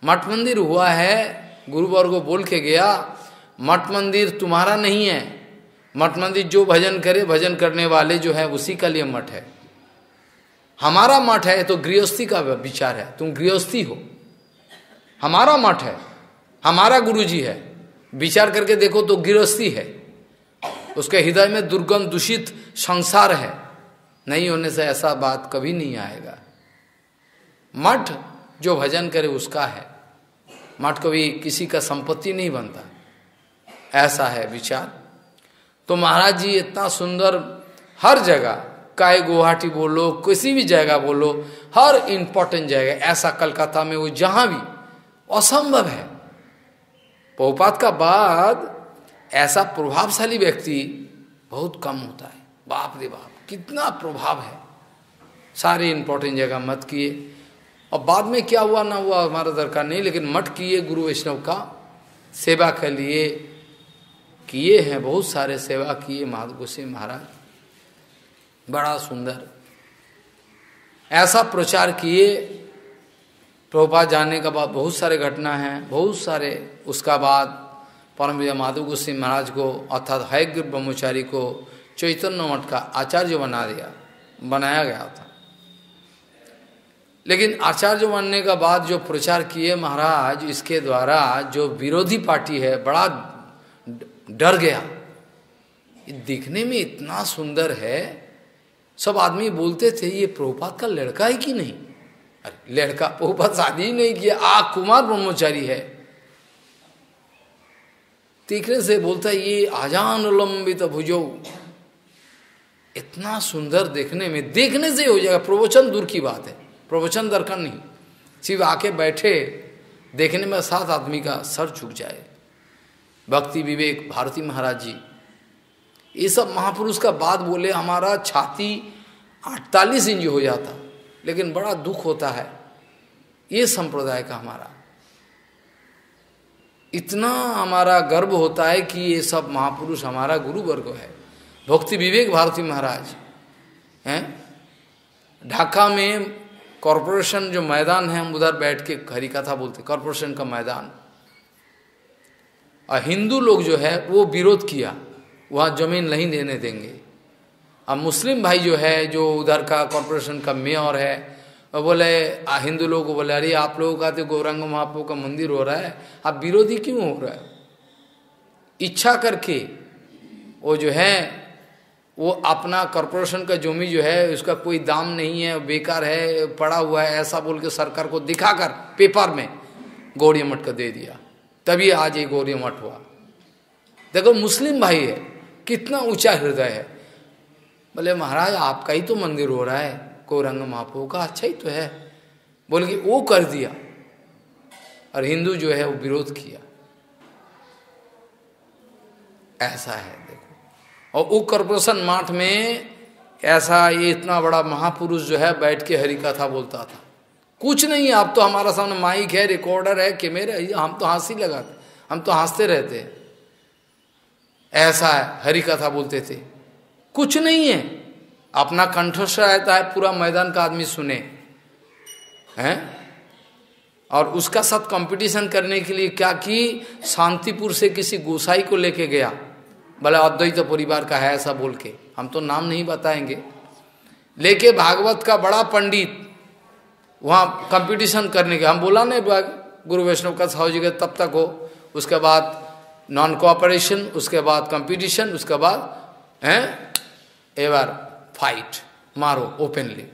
A: मठ मंदिर हुआ है, गुरुवर को बोल के गया, मठ मंदिर तुम्हारा नहीं है, मठ मंदिर जो भजन करे, भजन करने वाले जो है उसी का लिए मठ है, हमारा मठ है तो गृहस्थी का विचार है, तुम गृहस्थी हो, हमारा मठ है, हमारा गुरुजी है, विचार करके देखो तो गृहस्थी है, उसके हृदय में दुर्गंध दूषित संसार है, नहीं होने से ऐसा बात कभी नहीं आएगा। मठ जो भजन करे उसका है, मठ कभी किसी का संपत्ति नहीं बनता, ऐसा है विचार। तो महाराज जी इतना सुंदर, हर जगह, काहे गुवाहाटी बोलो, किसी भी जगह बोलो, हर इंपॉर्टेंट जगह, ऐसा कलकत्ता में वो जहां भी असंभव है। प्रभुपाद का बाद ऐसा प्रभावशाली व्यक्ति बहुत कम होता है, बाप रे बाप कितना प्रभाव है, सारे इंपॉर्टेंट जगह मत किए, और बाद में क्या हुआ ना हुआ हमारा दरकार नहीं, लेकिन मठ किए, गुरु वैष्णव का सेवा के लिए किए हैं, बहुत सारे सेवा किए माधव गोस्वामी महाराज, बड़ा सुंदर ऐसा प्रचार किए। प्रभुपाद जाने के बाद बहुत सारे घटना हैं, बहुत सारे, उसका बाद परम पूज्य माधव गोस्वामी महाराज को अर्थात हयग्रीव ब्रह्मचारी को चैतन्य मठ का आचार्य बनाया गया था। लेकिन आचार्य बनने का बाद जो प्रचार किए महाराज, इसके द्वारा जो विरोधी पार्टी है बड़ा डर गया, दिखने में इतना सुंदर है, सब आदमी बोलते थे ये प्रभुपाद का लड़का है कि नहीं, अरे लड़का, प्रभुपाद शादी ही नहीं किया, कुमार ब्रह्मचारी है, देखने से बोलता है ये आजान लंबित भुजो, इतना सुंदर देखने में, देखने से हो जाएगा। प्रवचन दूर की बात है, प्रवचन दरकार नहीं, सिर्फ आके बैठे देखने में 7 आदमी का सर झुक जाए। भक्ति विवेक भारती महाराज जी ये सब महापुरुष का बात बोले, हमारा छाती 48 इंच हो जाता। लेकिन बड़ा दुख होता है ये संप्रदाय का, हमारा इतना हमारा गर्व होता है कि ये सब महापुरुष हमारा गुरु वर्ग है। भक्ति विवेक भारती महाराज हैं, ढाका में कॉरपोरेशन जो मैदान है, हम उधर बैठ के हरि कथा बोलते, कॉरपोरेशन का मैदान, और हिंदू लोग जो है वो विरोध किया, वहाँ जमीन नहीं देने देंगे। अब मुस्लिम भाई जो है, जो उधर का कॉरपोरेशन का मेयर है, वो बोले, हिंदू लोगों को बोले, अरे आप लोगों का तो गौरांग महाप्रभु का मंदिर हो रहा है, आप विरोधी क्यों हो रहा है? इच्छा करके वो जो है वो अपना कॉरपोरेशन का जमी जो है उसका कोई दाम नहीं है, बेकार है, पड़ा हुआ है, ऐसा बोल के सरकार को दिखाकर पेपर में गौड़िया मठ का दे दिया, तभी आज ये गौड़िया मठ हुआ। देखो मुस्लिम भाई है, कितना ऊंचा हृदय है। बोले महाराज आपका ही तो मंदिर हो रहा है, गौरांग महाप्रभु का, अच्छा ही तो है, बोल के वो कर दिया, और हिंदू जो है वो विरोध किया। ऐसा है देखो। और वो कॉरपोरेशन माठ में ऐसा ये इतना बड़ा महापुरुष जो है बैठ के हरि कथा बोलता था। कुछ नहीं, आप तो हमारा सामने माइक है, रिकॉर्डर है, कैमरा है, हम तो हंसी लगाते, हम तो हंसते रहते हैं। ऐसा है, हरि कथा बोलते थे, कुछ नहीं है, अपना कंठस्थ रहता है, पूरा मैदान का आदमी सुने हैं। और उसका साथ कंपटीशन करने के लिए क्या कि शांतिपुर से किसी गोसाई को लेके गया, भला अद्वैत परिवार का है ऐसा बोल के, हम तो नाम नहीं बताएंगे, लेके भागवत का बड़ा पंडित वहाँ कंपटीशन करने के। हम बोला नहीं गुरु वैष्णव का सहयोगी तब तक हो, उसके बाद नॉन कोऑपरेशन, उसके बाद कंपटीशन, उसके बाद हैं एवर फाइट, मारो ओपनली,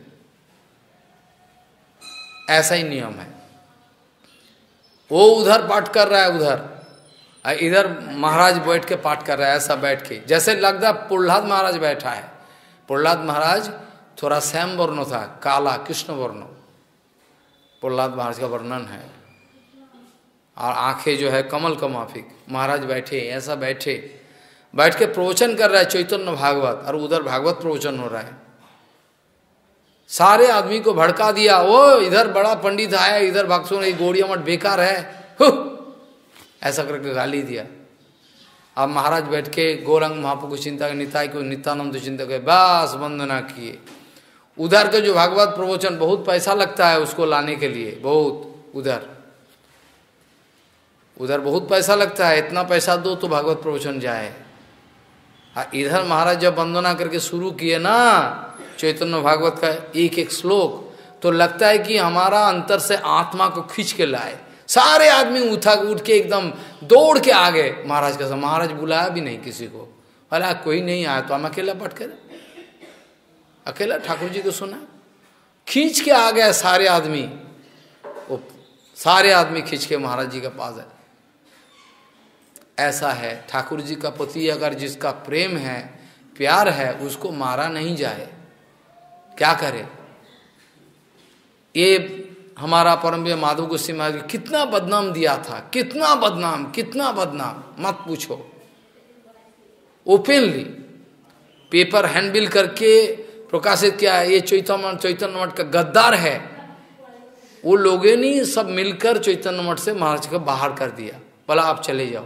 A: ऐसा ही नियम है। वो उधर पाठ कर रहा है, उधर इधर महाराज बैठ के पाठ कर रहा है, ऐसा बैठ के, जैसे लगता है प्रहलाद महाराज बैठा है। प्रहलाद महाराज थोड़ा श्याम वर्ण था, काला कृष्ण वर्ण, प्रहलाद महाराज का वर्णन है, और आंखें जो है कमल का माफिक। महाराज बैठे ऐसा, बैठ के प्रवचन कर रहा है चैतन्य भागवत, और उधर भागवत प्रवचन हो रहा है। सारे आदमी को भड़का दिया, वो इधर बड़ा पंडित आया, इधर भक्तों ने गौड़िया मठ बेकार है, ऐसा करके गाली दिया। अब महाराज बैठ के गौरांग महाप्रभु को चिंता के, निताई को नित्यानंद चिंता के, बस वंदना किए। उधर के जो भागवत प्रवचन बहुत पैसा लगता है उसको लाने के लिए, बहुत उधर बहुत पैसा लगता है, इतना पैसा दो तो भागवत प्रवचन जाए। इधर महाराज जब वंदना करके शुरू किए ना चैतन्य भागवत का एक एक श्लोक, तो लगता है कि हमारा अंतर से आत्मा को खींच के लाए। सारे आदमी उठ के एकदम दौड़ के आ गए महाराज का। महाराज बुलाया भी नहीं किसी को, अरे कोई नहीं आया तो हम अकेला पट कर, अकेला ठाकुर जी को सुना, खींच के आ गए सारे आदमी, वो सारे आदमी खींच के महाराज जी के पास है। ऐसा है ठाकुर जी का प्रति अगर जिसका प्रेम है, प्यार है, उसको मारा नहीं जाए, क्या करे। ये हमारा परमवीर माधव गोस्वामी महाराज कितना बदनाम दिया था, कितना बदनाम मत पूछो। ओपनली पेपर हैंडबिल करके प्रकाशित किया है, ये चैतन्य मठ का गद्दार है। वो लोगों ने सब मिलकर चैतन्य मठ से महाराज को बाहर कर दिया, बोला आप चले जाओ।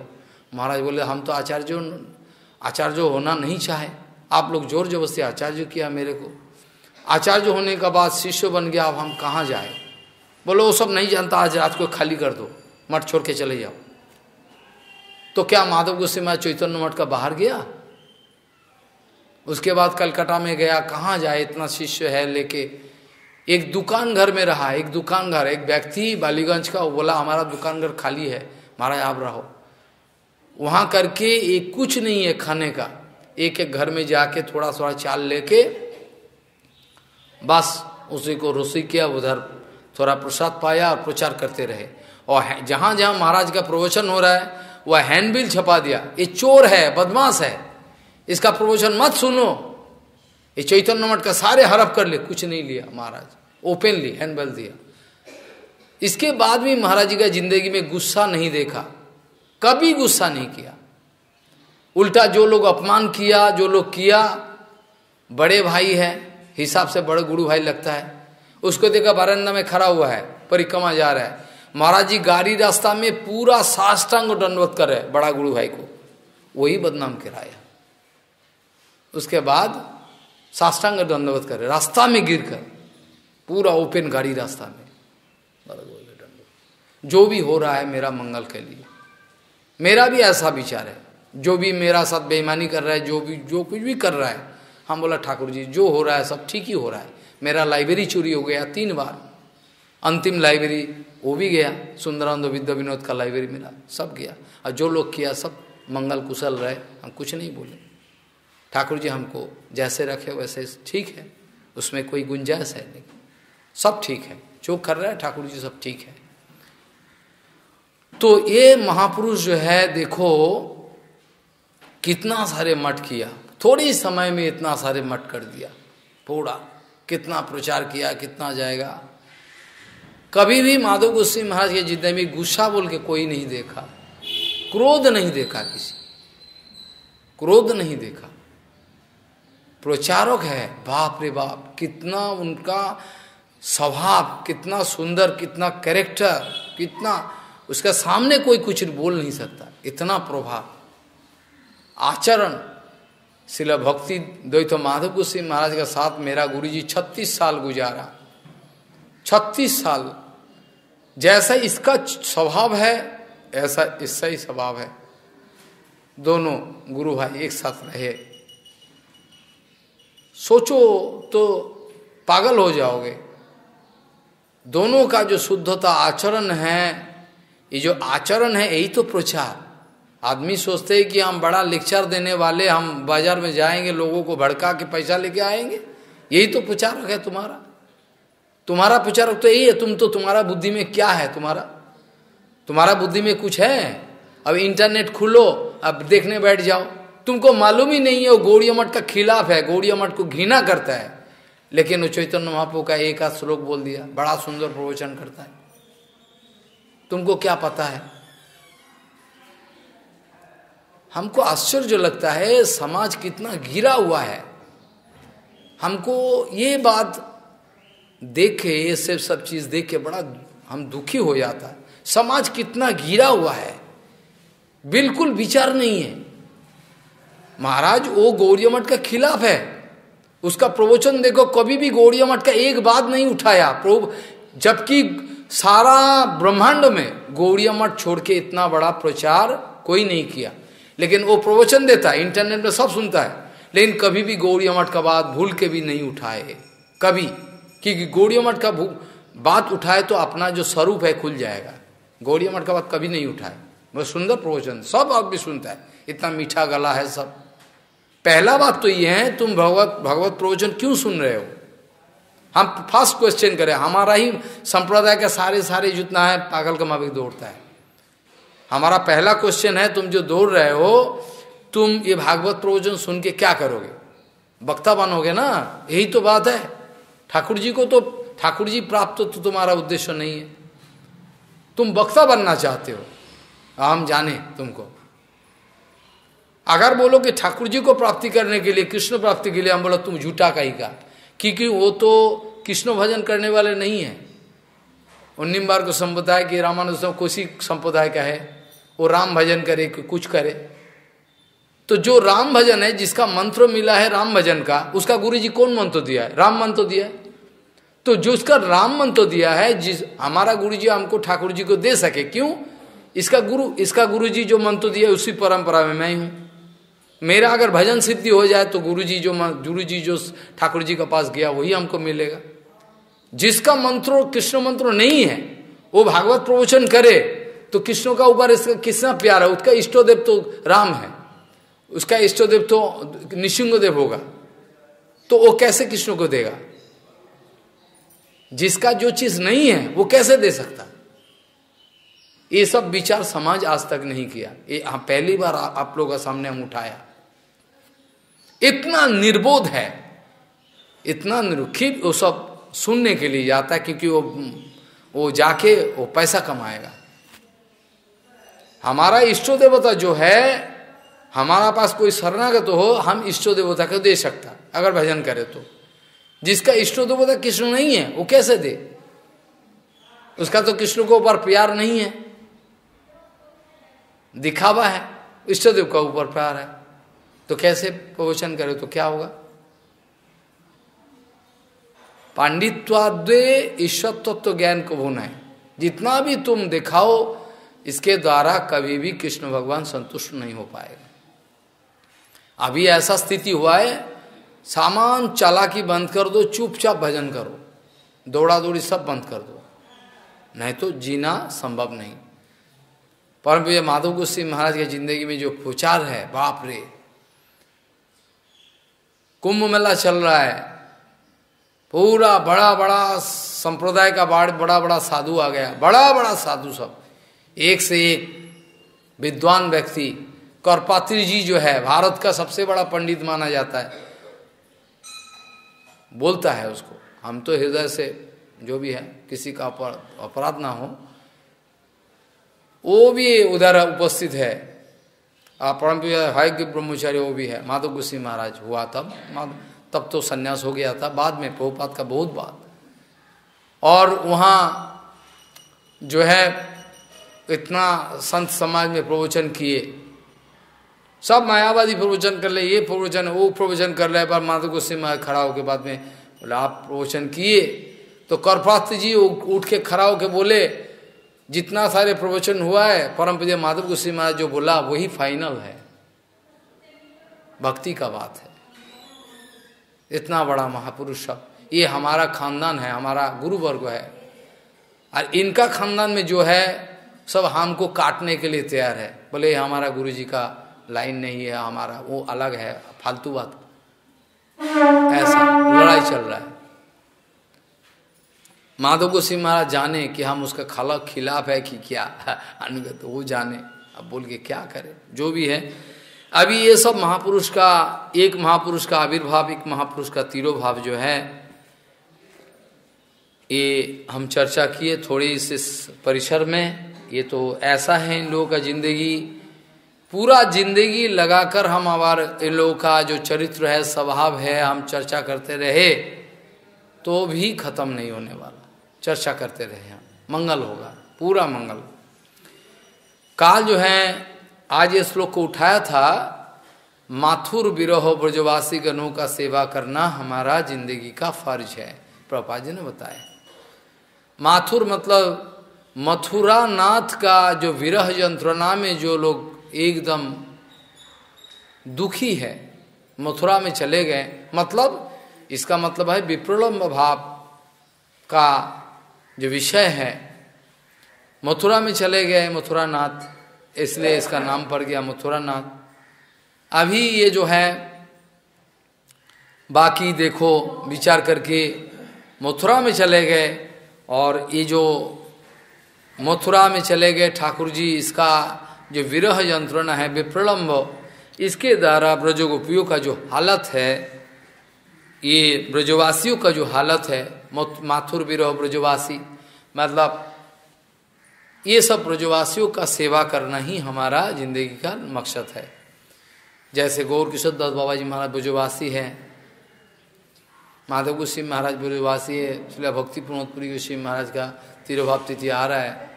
A: महाराज बोले हम तो आचार्य होना नहीं चाहे, आप लोग जोर जबरदस्ती आचार्य किया मेरे को। आचार्य होने के बाद शिष्य बन गया, अब हम कहाँ जाए। बोलो वो सब नहीं जानता, आज रात को खाली कर दो, मठ छोड़ के चले जाओ। तो क्या माधव गोस्वामी चैतन्य मठ का बाहर गया? उसके बाद कलकत्ता में गया, कहाँ जाए, इतना शिष्य है लेके। एक दुकान घर में रहा, एक व्यक्ति बालीगंज का, वो बोला हमारा दुकान घर खाली है, महाराज आप रहो। वहाँ करके एक कुछ नहीं है खाने का, एक एक घर में जाके थोड़ा थोड़ा चाल लेके बस उसी को रोसी किया, उधर थोड़ा प्रसाद पाया और प्रचार करते रहे। और जहाँ जहाँ महाराज का प्रवचन हो रहा है वह हैंडबिल छपा दिया, ये चोर है, बदमाश है, इसका प्रवचन मत सुनो, ये चैतन्य मठ का सारे हड़प कर ले। कुछ नहीं लिया महाराज, ओपनली हैंडबिल दिया। इसके बाद भी महाराज जी का जिंदगी में गुस्सा नहीं देखा, कभी गुस्सा नहीं किया। उल्टा जो लोग अपमान किया, जो लोग किया, बड़े भाई है, हिसाब से बड़े गुरु भाई लगता है, उसको देखा बरामदा में खड़ा हुआ है, परिक्रमा जा रहा है, महाराज जी गाड़ी रास्ता में पूरा साष्टांग दंडवत कर रहे बड़ा गुरु भाई को, वही बदनाम कराया। उसके बाद साष्टांग दंडवत कर रहे रास्ता में गिरकर, पूरा ओपन गाड़ी रास्ता में। जो भी हो रहा है मेरा मंगल के लिए, मेरा भी ऐसा विचार है, जो भी मेरा साथ बेईमानी कर रहा है, जो कुछ भी कर रहा है, हम बोला ठाकुर जी जो हो रहा है सब ठीक ही हो रहा है। मेरा लाइब्रेरी चोरी हो गया 3 बार, अंतिम लाइब्रेरी वो भी गया, सुंदरानंद विद्या विनोद का लाइब्रेरी मेरा सब गया, और जो लोग किया सब मंगल कुशल रहे, हम कुछ नहीं बोले। ठाकुर जी हमको जैसे रखे वैसे ठीक है, उसमें कोई गुंजाइश है नहीं, सब ठीक है, जो कर रहा है ठाकुर जी सब ठीक है। तो ये महापुरुष जो है देखो कितना सारे मठ किया, थोड़ी समय में इतना सारे मठ कर दिया, पूरा कितना प्रचार किया, कितना जाएगा। कभी भी माधव गोस्वामी महाराज के जितने में गुस्सा बोल के कोई नहीं देखा, क्रोध नहीं देखा, किसी क्रोध नहीं देखा। प्रचारक है, बाप रे बाप, कितना उनका स्वभाव, कितना सुंदर, कितना कैरेक्टर, कितना उसका सामने कोई कुछ बोल नहीं सकता, इतना प्रभाव। आचरण श्रील भक्ति द्वैत माधव गोस्वामी महाराज के साथ मेरा गुरुजी 36 साल गुजारा, 36 साल। जैसा इसका स्वभाव है ऐसा इसका ही स्वभाव है। दोनों गुरु भाई एक साथ रहे, सोचो तो पागल हो जाओगे। दोनों का जो शुद्धता आचरण है, ये जो आचरण है यही तो प्रचार। आदमी सोचते हैं कि हम बड़ा लेक्चर देने वाले, हम बाजार में जाएंगे, लोगों को भड़का के पैसा लेके आएंगे, यही तो प्रचारक है तुम्हारा। तुम्हारा प्रचारक तो यही है। तुम तो, तुम्हारा बुद्धि में क्या है, तुम्हारा बुद्धि में कुछ है? अब इंटरनेट खोलो, अब देखने बैठ जाओ, तुमको मालूम ही नहीं है वो गौड़िया मठ का खिलाफ है, गौड़िया मठ को घृणा करता है, लेकिन वो चैतन्य महाप्रभु का एक आध श्लोक बोल दिया, बड़ा सुंदर प्रवचन करता है। तुमको क्या पता है? हमको आश्चर्य लगता है समाज कितना घिरा हुआ है। हमको ये बात देख के, ये सब चीज देख के बड़ा हम दुखी हो जाता है। समाज कितना घिरा हुआ है, बिल्कुल विचार नहीं है। महाराज वो गौड़िया मठ का खिलाफ है, उसका प्रवचन देखो, कभी भी गौड़िया मठ का एक बात नहीं उठाया प्रभु, जबकि सारा ब्रह्मांड में गौड़िया मठ छोड़ के इतना बड़ा प्रचार कोई नहीं किया। लेकिन वो प्रवचन देता है, इंटरनेट में सब सुनता है, लेकिन कभी भी गौड़िया मठ का बात भूल के भी नहीं उठाए कभी, क्योंकि गौड़िया मठ का बात उठाए तो अपना जो स्वरूप है खुल जाएगा। गौड़िया मठ का बात कभी नहीं उठाए, बहुत सुंदर प्रवचन, सब आदमी सुनता है, इतना मीठा गला है सब। पहला बात तो ये है, तुम भगवत प्रवचन क्यों सुन रहे हो? हम फर्स्ट क्वेश्चन करें, हमारा ही संप्रदाय का सारे जितना है पागल का माफिक दौड़ता है। हमारा पहला क्वेश्चन है, तुम जो दौड़ रहे हो, तुम ये भागवत प्रवचन सुन के क्या करोगे? वक्ता बनोगे ना, यही तो बात है। ठाकुर जी को तो ठाकुर जी प्राप्त तो तुम्हारा उद्देश्य नहीं है, तुम वक्ता बनना चाहते हो, हम जाने तुमको। अगर बोलो कि ठाकुर जी को प्राप्ति करने के लिए, कृष्ण प्राप्ति के लिए, हम बोलो तुम झूठा कहीं का, क्योंकि वो तो कृष्ण भजन करने वाले नहीं है। और निम्बार को संप्रदाय के रामानुज कोसी संप्रदाय का है, वो राम भजन करे कुछ करे। तो जो राम भजन है, जिसका मंत्र मिला है राम भजन का, उसका गुरु जी कौन मंत्र दिया है? राम मंत्र दिया है। तो जो उसका राम मंत्र दिया है, जिस हमारा गुरु जी हमको ठाकुर जी को दे सके, क्यों? इसका गुरु जी जो मंत्र दिया उसी परंपरा में मैं हूं। मेरा अगर भजन सिद्धि हो जाए तो गुरु जी जो ठाकुर जी के पास गया वही हमको मिलेगा। जिसका मंत्र कृष्ण मंत्र नहीं है, वो भागवत प्रवचन करे तो कृष्ण का ऊपर इसका कितना प्यार है। उसका इष्टदेव तो राम है, उसका इष्टदेव तो निशिंगदेव होगा, तो वो कैसे कृष्ण को देगा? जिसका जो चीज नहीं है वो कैसे दे सकता? ये सब विचार समाज आज तक नहीं किया, ये पहली बार आप लोगों का सामने हम उठाया। इतना निर्बोध है, इतना निरुखित, वो सब सुनने के लिए जाता है क्योंकि वो जाके वो पैसा कमाएगा। हमारा इष्ट देवता जो है, हमारा पास कोई शरणागत हो, हम इष्ट देवता को दे सकता अगर भजन करे तो। जिसका इष्ट देवता कृष्ण नहीं है वो कैसे दे? उसका तो कृष्ण को ऊपर प्यार नहीं है, दिखावा है, इष्ट देव का ऊपर प्यार है, तो कैसे प्रवचन करे तो क्या होगा? पांडित्वाद्वे ईश्वर तत्व ज्ञान को होना है। जितना भी तुम दिखाओ इसके द्वारा कभी भी कृष्ण भगवान संतुष्ट नहीं हो पाएगा। अभी ऐसा स्थिति हुआ है, सामान चालाकी बंद कर दो, चुपचाप भजन करो, दौड़ा दौड़ी सब बंद कर दो, नहीं तो जीना संभव नहीं। परम पूज्य माधव गोस्वामी महाराज की जिंदगी में जो प्रचार है, बाप रे, कुंभ मेला चल रहा है, पूरा बड़ा बड़ा संप्रदाय का बड़ा बड़ा साधु आ गया, बड़ा बड़ा साधु सब, एक से एक विद्वान व्यक्ति। करपात्री जी जो है भारत का सबसे बड़ा पंडित माना जाता है, बोलता है उसको, हम तो हृदय से जो भी है, किसी का अपराध ना हो, वो भी उधर उपस्थित है। परम भाग्य ब्रह्मचारी वो भी है, माधव गोस्वामी महाराज हुआ तब तो सन्यास हो गया था, बाद में प्रभुपाद का बहुत बाद। और वहाँ जो है इतना संत समाज में प्रवचन किए, सब मायावादी प्रवचन कर ले, ये प्रवचन वो प्रवचन कर ले, पर माधव गोस्वामी महाराज खड़ा होकर बाद में बोला आप प्रवचन किए, तो करपात्र जी उठ के खड़ा होकर बोले जितना सारे प्रवचन हुआ है परम पूज्य माधव गोस्वामी महाराज जो बोला वही फाइनल है, भक्ति का बात है। इतना बड़ा महापुरुष सब, ये हमारा खानदान है, हमारा गुरु वर्ग है, और इनका खानदान में जो है सब हमको काटने के लिए तैयार है, बोले हमारा गुरु जी का लाइन नहीं है, हमारा वो अलग है, फालतू बात, ऐसा लड़ाई चल रहा है। माधव गोस्वामी महाराज जाने कि हम उसका खिलाफ है कि क्या अनुगत, वो जाने, अब बोल के क्या करे, जो भी है। अभी ये सब महापुरुष का, एक महापुरुष का आविर्भाव, एक महापुरुष का तिरोभाव जो है, ये हम चर्चा किए थोड़ी इस परिसर में। ये तो ऐसा है इन लोगों का जिंदगी, पूरा जिंदगी लगाकर हम इन लोगों का जो चरित्र है, स्वभाव है, हम चर्चा करते रहे तो भी खत्म नहीं होने वाला। चर्चा करते रहे हम, मंगल होगा, पूरा मंगल। काल जो है आज ये श्लोक को उठाया था, माथुर विरह ब्रजवासी गणों का सेवा करना हमारा जिंदगी का फर्ज है, प्रभुपाद जी ने बताया। माथुर मतलब मथुरा नाथ का जो विरह यंत्रणा में जो लोग एकदम दुखी है, मथुरा में चले गए, मतलब इसका मतलब है विप्रलंब भाव का जो विषय है, मथुरा में चले गए, मथुरा नाथ, इसलिए इसका नाम पड़ गया मथुरा नाथ। अभी ये जो है बाकी देखो विचार करके मथुरा में चले गए, और ये जो मथुरा में चले गए ठाकुर जी, इसका जो विरह यंत्रणा है, विप्रलंब, इसके द्वारा ब्रजगोपियों का जो हालत है, ये ब्रजवासियों का जो हालत है, माथुर विरह ब्रजवासी, मतलब ये सब ब्रजवासियों का सेवा करना ही हमारा जिंदगी का मकसद है। जैसे गौर किशोर दास बाबा जी महाराज ब्रजवासी है, माधव गोस्वामी महाराज ब्रजवासी है, इसलिए भक्ति प्रमोदपुरी गोस्वामी महाराज का तिरुभाव तिथि आ रहा है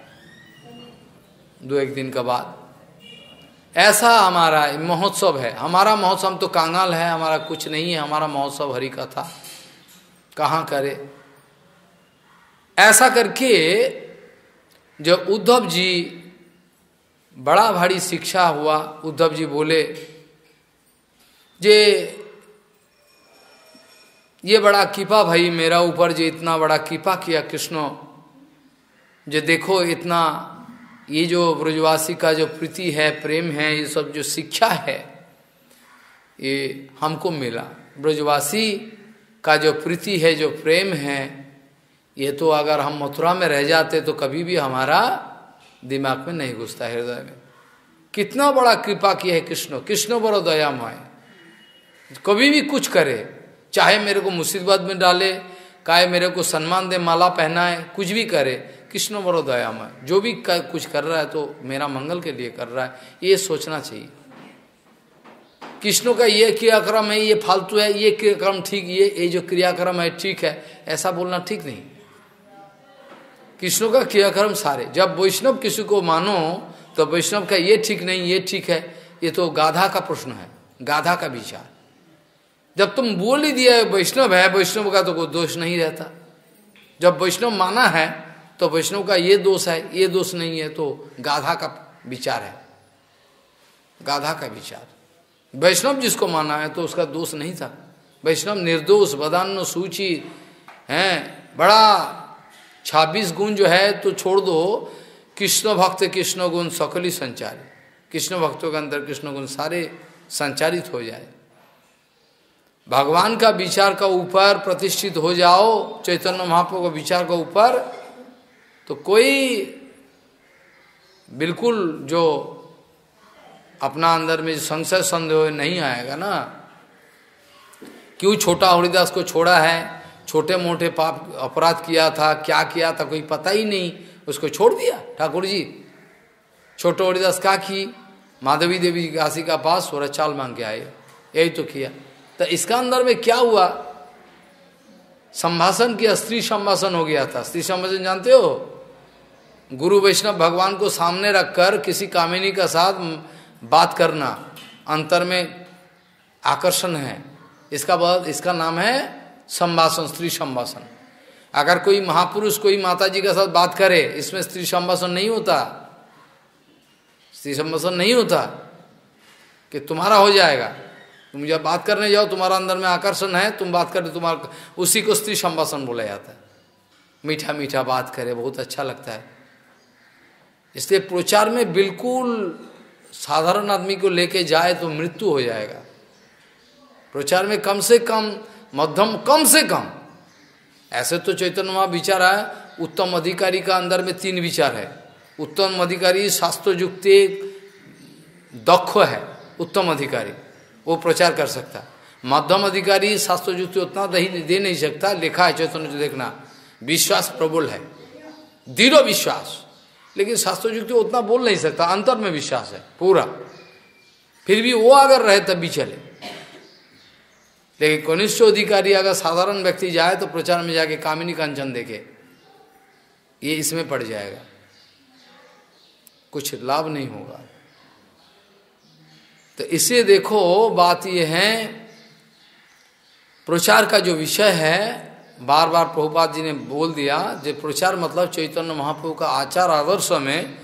A: 2-1 दिन का बाद। ऐसा हमारा महोत्सव है, हमारा महोत्सव, हम तो कांगाल है, हमारा कुछ नहीं है, हमारा महोत्सव हरि का था, कहाँ करे। ऐसा करके जो उद्धव जी, बड़ा भारी शिक्षा हुआ, उद्धव जी बोले जे ये बड़ा कृपा भाई मेरा ऊपर, जो इतना बड़ा कृपा किया कृष्ण, जो देखो इतना ये जो ब्रजवासी का जो प्रीति है, प्रेम है, ये सब जो शिक्षा है ये हमको मिला। ब्रजवासी का जो प्रीति है, जो प्रेम है, ये तो अगर हम मथुरा में रह जाते तो कभी भी हमारा दिमाग में नहीं घुसता, हृदय में। कितना बड़ा कृपा किया है कृष्ण, कृष्ण बड़ा दयामय। कभी भी कुछ करे, चाहे मेरे को मुसीबत में डाले, चाहे मेरे को सम्मान दे, माला पहनाए, कुछ भी करे, कृष्ण बड़ा दयामय। जो भी कुछ कर रहा है तो मेरा मंगल के लिए कर रहा है, ये सोचना चाहिए। कृष्ण का ये क्रियाक्रम है, ये फालतू है, ये क्रियाक्रम ठीक, ये जो क्रियाक्रम है ठीक है, ऐसा बोलना ठीक नहीं। कृष्ण का क्रियाक्रम सारे, जब वैष्णव किसी को मानो तो वैष्णव का ये ठीक नहीं, ये ठीक है, ये तो गाधा का प्रश्न है, गाधा का विचार। जब तुम बोल ही दिया वैष्णव है, वैष्णव का तो कोई दोष नहीं रहता। जब वैष्णव माना है तो वैष्णव का ये दोष है, ये दोष नहीं है, तो गाधा का विचार है, गाधा का विचार। वैष्णव जिसको माना है तो उसका दोष नहीं था। वैष्णव निर्दोष, बदान्य सूची है, बड़ा 26 गुण जो है तो छोड़ दो। कृष्ण भक्त कृष्ण गुण सकली संचारी, कृष्ण भक्तों के अंदर कृष्ण गुण सारे संचारित हो जाए, भगवान का विचार का ऊपर प्रतिष्ठित हो जाओ, चैतन्य महाप्रभु का विचार का ऊपर, तो कोई बिल्कुल जो अपना अंदर में संशय संदेह नहीं आएगा ना। क्यों छोटा हरिदास को छोड़ा है, छोटे मोटे पाप अपराध किया था, क्या किया था कोई पता ही नहीं, उसको छोड़ दिया ठाकुर जी। छोटे हरिदास क्या की, माधवी देवी काशी का पास और चाल मांग के आए, यही तो किया। तो इसका अंदर में क्या हुआ, संभाषण किया, स्त्री संभाषण हो गया था। स्त्री संभाषण जानते हो, गुरु वैष्णव भगवान को सामने रखकर किसी कामिनी का साथ बात करना, अंतर में आकर्षण है, इसका नाम है संभाषण, स्त्री संभाषण। अगर कोई महापुरुष कोई माताजी के साथ बात करे, इसमें स्त्री संभाषण नहीं होता, स्त्री संभाषण नहीं होता कि तुम्हारा हो जाएगा। तुम जब बात करने जाओ, तुम्हारा अंदर में आकर्षण है, तुम बात करे, तुम्हारा उसी को स्त्री संभाषण बोला जाता है। मीठा मीठा बात करे, बहुत अच्छा लगता है। इसलिए प्रचार में बिल्कुल साधारण आदमी को लेके जाए तो मृत्यु हो जाएगा। प्रचार में कम से कम, मध्यम, कम से कम, ऐसे तो चैतन्य महा विचार है, उत्तम अधिकारी का अंदर में 3 विचार है। उत्तम अधिकारी शास्त्र युक्ति दक्ष है, उत्तम अधिकारी वो प्रचार कर सकता। मध्यम अधिकारी शास्त्र युक्ति उतना दे नहीं सकता, लिखा है चैतन्य जो देखना, विश्वास प्रबल है, दृढ़ विश्वास, लेकिन शास्त्र युक्ति उतना बोल नहीं सकता, अंतर में विश्वास है पूरा, फिर भी वो अगर रहे तब भी चले। लेकिन कनिष्ठ अधिकारी अगर साधारण व्यक्ति जाए तो प्रचार में जाके कामिनी कांचन देखे, ये इसमें पड़ जाएगा, कुछ लाभ नहीं होगा। तो इसे देखो, बात ये है, प्रचार का जो विषय है, बार बार प्रभुपाद जी ने बोल दिया, जो प्रचार मतलब चैतन्य महाप्रभु का आचार आदर्श में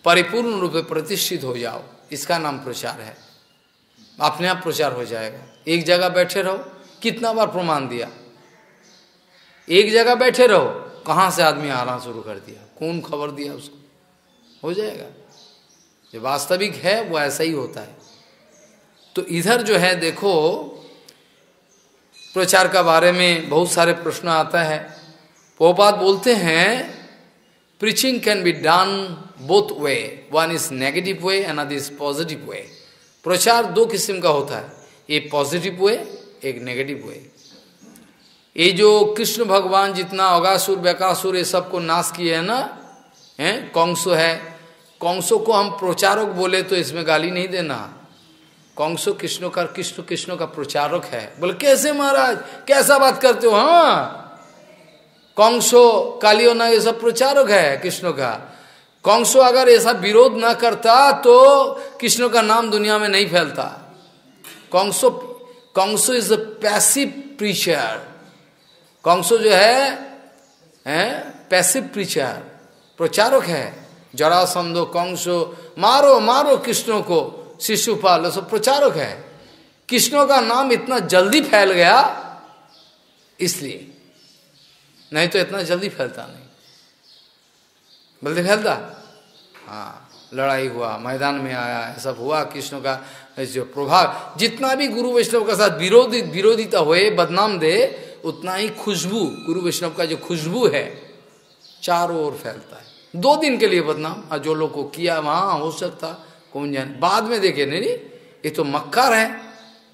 A: परिपूर्ण रूप से प्रतिष्ठित हो जाओ, इसका नाम प्रचार है। अपने आप प्रचार हो जाएगा। एक जगह बैठे रहो, कितना बार प्रमाण दिया, एक जगह बैठे रहो, कहाँ से आदमी आना शुरू कर दिया, कौन खबर दिया उसको, हो जाएगा। जो वास्तविक है वो ऐसा ही होता है। तो इधर जो है देखो, प्रचार का बारे में बहुत सारे प्रश्न आता है। प्रभुपाद बोलते हैं, preaching can be done both way, one is negative way, another is positive way. प्रचार 2 किस्म का होता है, एक पॉजिटिव वे, एक नेगेटिव वे। ये जो कृष्ण भगवान जितना अगासुर बेकासुर ये सबको नाश किए है ना, कंसो है, कंसो को हम प्रचारक बोले तो इसमें गाली नहीं देना। कंसो कृष्ण का प्रचारक है। बोले कैसे महाराज, कैसा बात करते हो? हाँ, कंसो कालियोना ये सब प्रचारक है कृष्ण का। कंसो अगर ऐसा विरोध ना करता तो कृष्ण का नाम दुनिया में नहीं फैलता। कंसो इज अ पैसिव प्रीचर। कंसो जो है पैसिव प्रीचर, प्रचारक है। जरासंधो, कंसो, मारो मारो कृष्ण को, शिशुपाल, सब प्रचारक है। कृष्ण का नाम इतना जल्दी फैल गया इसलिए, नहीं तो इतना जल्दी फैलता नहीं। बल्कि फैलता, हाँ, लड़ाई हुआ, मैदान में आया, सब हुआ। कृष्ण का जो प्रभाव, जितना भी गुरु वैष्णव के साथ विरोधिता हुए, बदनाम दे, उतना ही खुशबू, गुरु वैष्णव का जो खुशबू है चारों ओर फैलता है। 2 दिन के लिए बदनाम, और जो लोग को किया वहाँ हो सकता कौन जाने, बाद में देखे नहीं ये तो मक्कार है,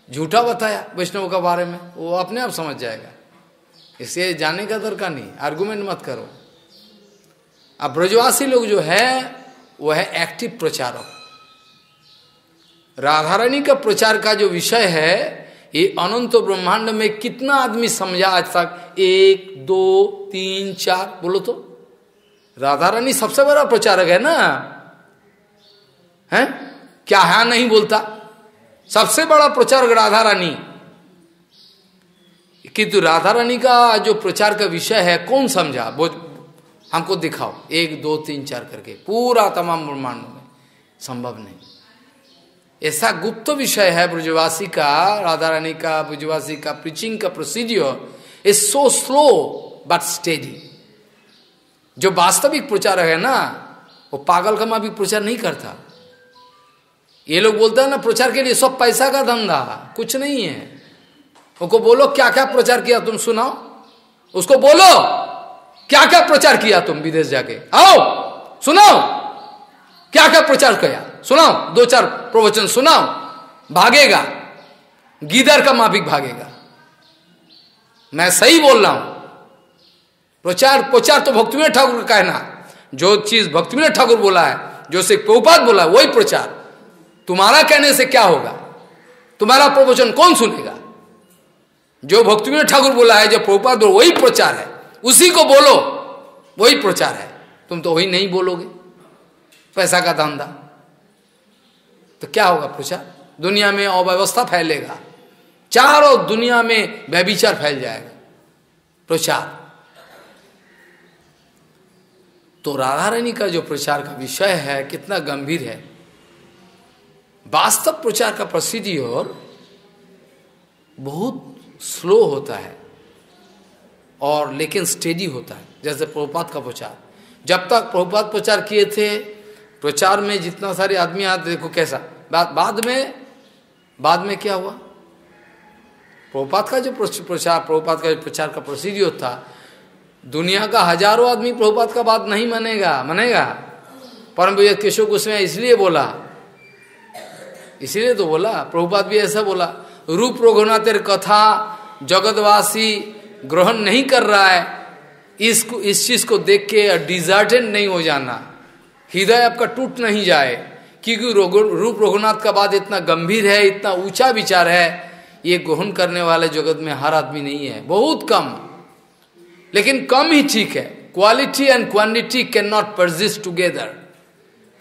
A: झूठा बताया वैष्णव के बारे में, वो अपने आप समझ जाएगा, इसे जानने का दरकार नहीं, आर्गुमेंट मत करो। अब ब्रजवासी लोग जो है वो है एक्टिव प्रचारक। राधा रानी का प्रचार का जो विषय है, ये अनंत ब्रह्मांड में कितना आदमी समझा आज तक? 1 2 3 4 बोलो तो। राधा रानी सबसे बड़ा प्रचारक है ना, है क्या? है नहीं बोलता, सबसे बड़ा प्रचारक राधा रानी। किंतु राधा रानी का जो प्रचार का विषय है कौन समझा? वो हमको दिखाओ 1 2 3 4 करके, पूरा तमाम ब्रह्मांड में संभव नहीं। ऐसा गुप्त विषय है ब्रजवासी का, राधा रानी का, ब्रजवासी का प्रीचिंग का procedure is so slow but steady. जो वास्तविक प्रचारक है ना, वो पागल का माफिक प्रचार नहीं करता। ये लोग बोलते हैं ना प्रचार के लिए सब पैसा का धंधा, कुछ नहीं है। उनको बोलो क्या क्या प्रचार किया तुम, सुनाओ। उसको बोलो क्या क्या प्रचार किया तुम विदेश जाके, आओ सुनाओ क्या क्या प्रचार किया, सुनाओ 2-4 प्रवचन सुनाओ। भागेगा, गीदड़ का माफिक भागेगा। मैं सही बोल रहा हूं। प्रचार तो भक्तिविनोद ठाकुर का कहना, जो चीज भक्तिविनोद ठाकुर बोला है, जो से प्रभुपाद बोला है, वही प्रचार। तुम्हारा कहने से क्या होगा? तुम्हारा प्रवचन कौन सुनेगा? जो भक्तिविनोद ठाकुर बोला है, जो प्रभुपाद बोला, वही प्रचार है, उसी को बोलो, वही प्रचार है। तुम तो वही नहीं बोलोगे, पैसा का धंधा, तो क्या होगा प्रचार? दुनिया में अव्यवस्था फैलेगा, चारों दुनिया में व्यभिचार फैल जाएगा। प्रचार तो राधा रानी का जो प्रचार का विषय है कितना गंभीर है। वास्तव प्रचार का प्रोसीजर बहुत स्लो होता है और लेकिन स्टेडी होता है। जैसे प्रभुपाद का प्रचार, जब तक प्रभुपाद प्रचार किए थे, प्रचार में जितना सारे आदमी आते, देखो कैसा बाद में क्या हुआ? प्रभुपाद का जो प्रचार, प्रभुपाद का जो प्रचार का प्रोसीजर था, दुनिया का हजारों आदमी प्रभुपाद का बात नहीं मानेगा। परम पूज्य केशव गोस्वामी इसलिए बोला, इसीलिए तो बोला, प्रभुपाद भी ऐसा बोला, रूप रघुनाथेर कथा जगतवासी ग्रहण नहीं कर रहा है, इस चीज को देख के डिजर्टेड नहीं हो जाना, हृदय आपका टूट नहीं जाए, क्योंकि रूप रघुनाथ का बात इतना गंभीर है, इतना ऊंचा विचार है, ये ग्रहण करने वाले जगत में हर आदमी नहीं है, बहुत कम। लेकिन कम ही ठीक है। Quality and quantity can not persist together.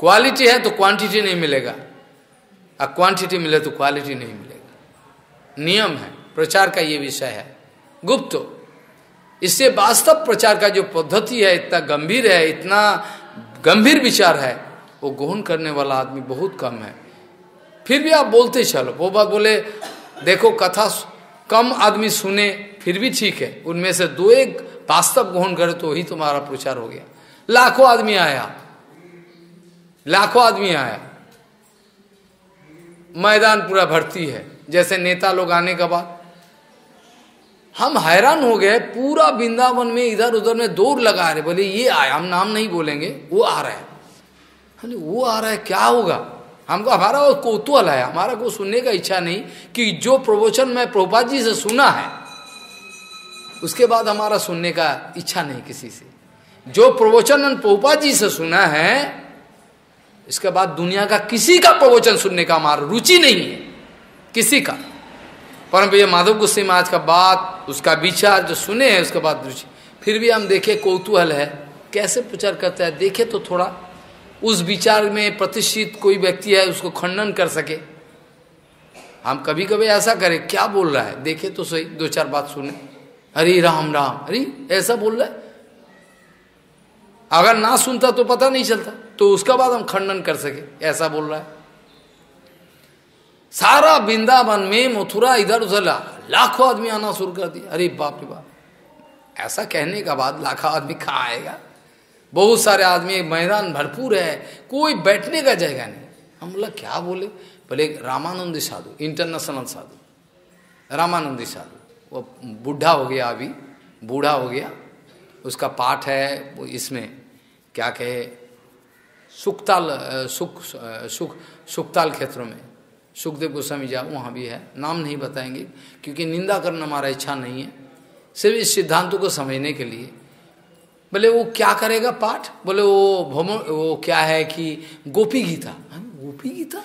A: Quality है तो क्वांटिटी नहीं मिलेगा, और क्वांटिटी मिले तो क्वालिटी नहीं मिलेगा। नियम है, प्रचार का ये विषय है गुप्त। इससे वास्तव प्रचार का जो पद्धति है इतना गंभीर है, इतना गंभीर विचार है, वो ग्रहण करने वाला आदमी बहुत कम है। फिर भी आप बोलते चलो, वो बात बोले देखो कथा कम आदमी सुने फिर भी ठीक है, उनमें से 2-1 वास्तव ग्रहण करे तो ही तुम्हारा प्रचार हो गया। लाखों आदमी आया, मैदान पूरा भर्ती है। जैसे नेता लोग आने के बाद हम हैरान हो गए, पूरा वृंदावन में इधर उधर में दौड़ लगा रहे, बोले ये आया, हम नाम नहीं बोलेंगे, वो आ रहा है। वो आ रहा है, क्या होगा? हमको हमारा वो कौतूहल है, हमारा को सुनने का इच्छा नहीं कि जो प्रवचन मैं प्रभुपाद जी से सुना है उसके बाद हमारा सुनने का इच्छा नहीं किसी से। जो प्रवचन प्रभुपाद जी से सुना है इसके बाद दुनिया का किसी का प्रवचन सुनने का हमारा रुचि नहीं है, किसी का। परम भैया माधव गोस्वामी महाराज का बात, उसका विचार जो सुने हैं उसके बाद रुचि। फिर भी हम देखे कौतूहल है कैसे प्रचार करता है, देखे तो थोड़ा उस विचार में प्रतिष्ठित कोई व्यक्ति है उसको खंडन कर सके। हम कभी कभी ऐसा करें, क्या बोल रहा है देखे तो सही, 2-4 बात सुने, हरि राम राम, अरे ऐसा बोल रहा है। अगर ना सुनता तो पता नहीं चलता, तो उसका बाद हम खंडन कर सके ऐसा बोल रहा है। सारा वृंदावन में मथुरा इधर उधर लाखों आदमी आना शुरू कर दिया। अरे बाप रे बाप, ऐसा कहने का बाद लाखों आदमी कहाँ आएगा? बहुत सारे आदमी, मैदान भरपूर है, कोई बैठने का जगह नहीं। हम बोला क्या बोले? बोले रामानंदी साधु, इंटरनेशनल साधु, रामानंदी साधु, वो बूढ़ा हो गया, अभी बूढ़ा हो गया। उसका पाठ है वो इसमें क्या कहे, सुखताल सुखताल क्षेत्रों में सुखदेव गोस्वामी जाओ, वहाँ भी है, नाम नहीं बताएंगे क्योंकि निंदा करना हमारा इच्छा नहीं है, सिर्फ इस सिद्धांतों को समझने के लिए। बोले वो क्या करेगा पाठ, बोले वो क्या है कि गोपी गीता। गोपी गीता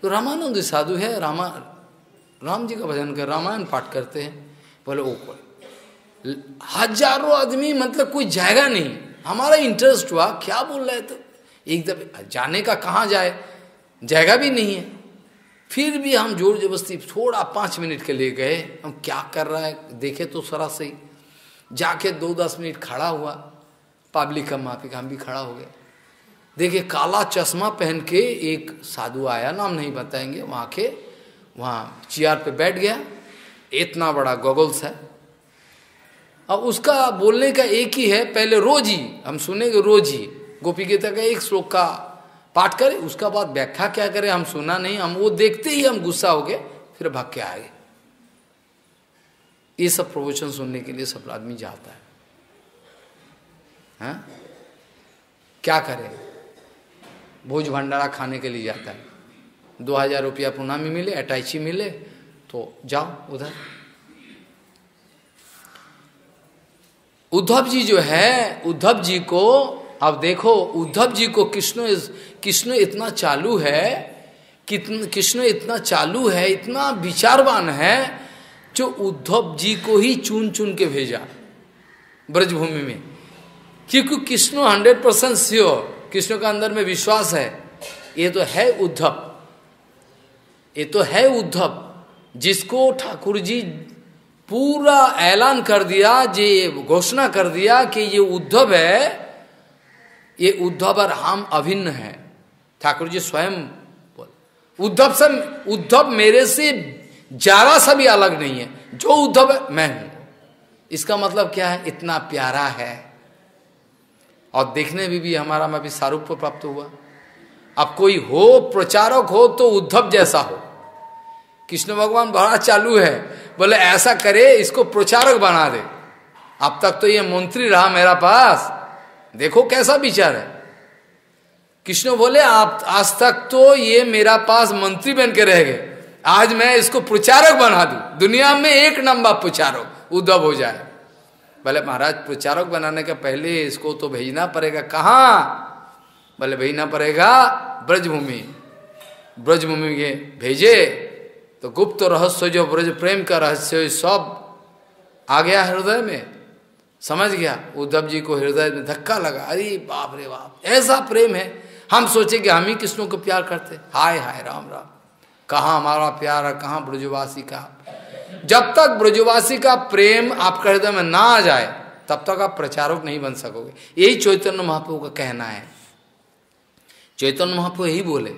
A: तो रामानंद साधु है, राम जी का भजन कर, रामायण पाठ करते हैं। बोले वो हजारों आदमी, मतलब कोई जाएगा नहीं। हमारा इंटरेस्ट हुआ क्या बोल रहे थे, एकदम जाने का कहाँ जाए, जगह भी नहीं है। फिर भी हम जोर जबरदस्ती थोड़ा 5 मिनट के लिए गए, हम क्या कर रहा है देखे तो सरा सही, जाके 2-10 मिनट खड़ा हुआ, पब्लिक का माफिक हम भी खड़ा हो गए। देखिए काला चश्मा पहन के एक साधु आया, नाम नहीं बताएंगे, वहाँ चेयर पे बैठ गया, इतना बड़ा गॉगल्स है। अब उसका बोलने का एक ही है, पहले रोज ही हम सुनेंगे, रोज ही गोपी गीता का एक श्लोक का पाठ करे, उसका बाद व्याख्या क्या करे हम सुना नहीं, हम वो देखते ही हम गुस्सा हो गए, फिर भाग के आए। ये सब प्रवचन सुनने के लिए सब आदमी जाता है, हाँ? क्या करे, भोज भंडारा खाने के लिए जाता है, 2000 रुपया पुनामी मिले, अटैची मिले तो जाओ उधर। उद्धव जी जो है, उद्धव जी को अब देखो, उद्धव जी को कृष्ण इतना चालू है, कृष्ण इतना चालू है, इतना विचारवान है, जो उद्धव जी को ही चुन चुन के भेजा ब्रजभूमि में। क्योंकि कृष्ण 100% श्योर, कृष्ण का अंदर में विश्वास है, ये तो है उद्धव, ये तो है उद्धव, जिसको ठाकुर जी पूरा ऐलान कर दिया, ये घोषणा कर दिया कि ये उद्धव है, ये उद्धव और हम अभिन्न है। ठाकुर जी स्वयं बोल, उद्धव मेरे से जरा सा भी अलग नहीं है, जो उद्धव है मैं हूं। इसका मतलब क्या है, इतना प्यारा है, और देखने में भी हमारा में भी सारूप्य प्राप्त हुआ। अब कोई हो प्रचारक हो तो उद्धव जैसा हो। कृष्ण भगवान बड़ा चालू है, बोले ऐसा करे, इसको प्रचारक बना दे। अब तक तो ये मंत्री रहा मेरा पास, देखो कैसा विचार है। कृष्ण बोले आप आज तक तो ये मेरा पास मंत्री बन के रह गए, आज मैं इसको प्रचारक बना दूं, दुनिया में 1 नंबर प्रचारक उद्धव हो जाए। बोले महाराज प्रचारक बनाने के पहले इसको तो भेजना पड़ेगा। कहाँ? बोले भेजना पड़ेगा ब्रजभूमि। ब्रजभूमि के भेजे तो गुप्त रहस्य जो ब्रज प्रेम का रहस्य सब आ गया हृदय में, समझ गया। उद्धव जी को हृदय में धक्का लगा, अरे बाप रे बाप, ऐसा प्रेम है। हम सोचे कि हम ही कृष्ण को प्यार करते, हाय हाय राम राम, कहाँ हमारा प्यार है, कहाँ ब्रजवासी का। जब तक ब्रजवासी का प्रेम आपके हृदय में ना आ जाए तब तक आप प्रचारक नहीं बन सकोगे। यही चैतन्य महाप्रभु का कहना है। चैतन्य महाप्रभु यही बोले,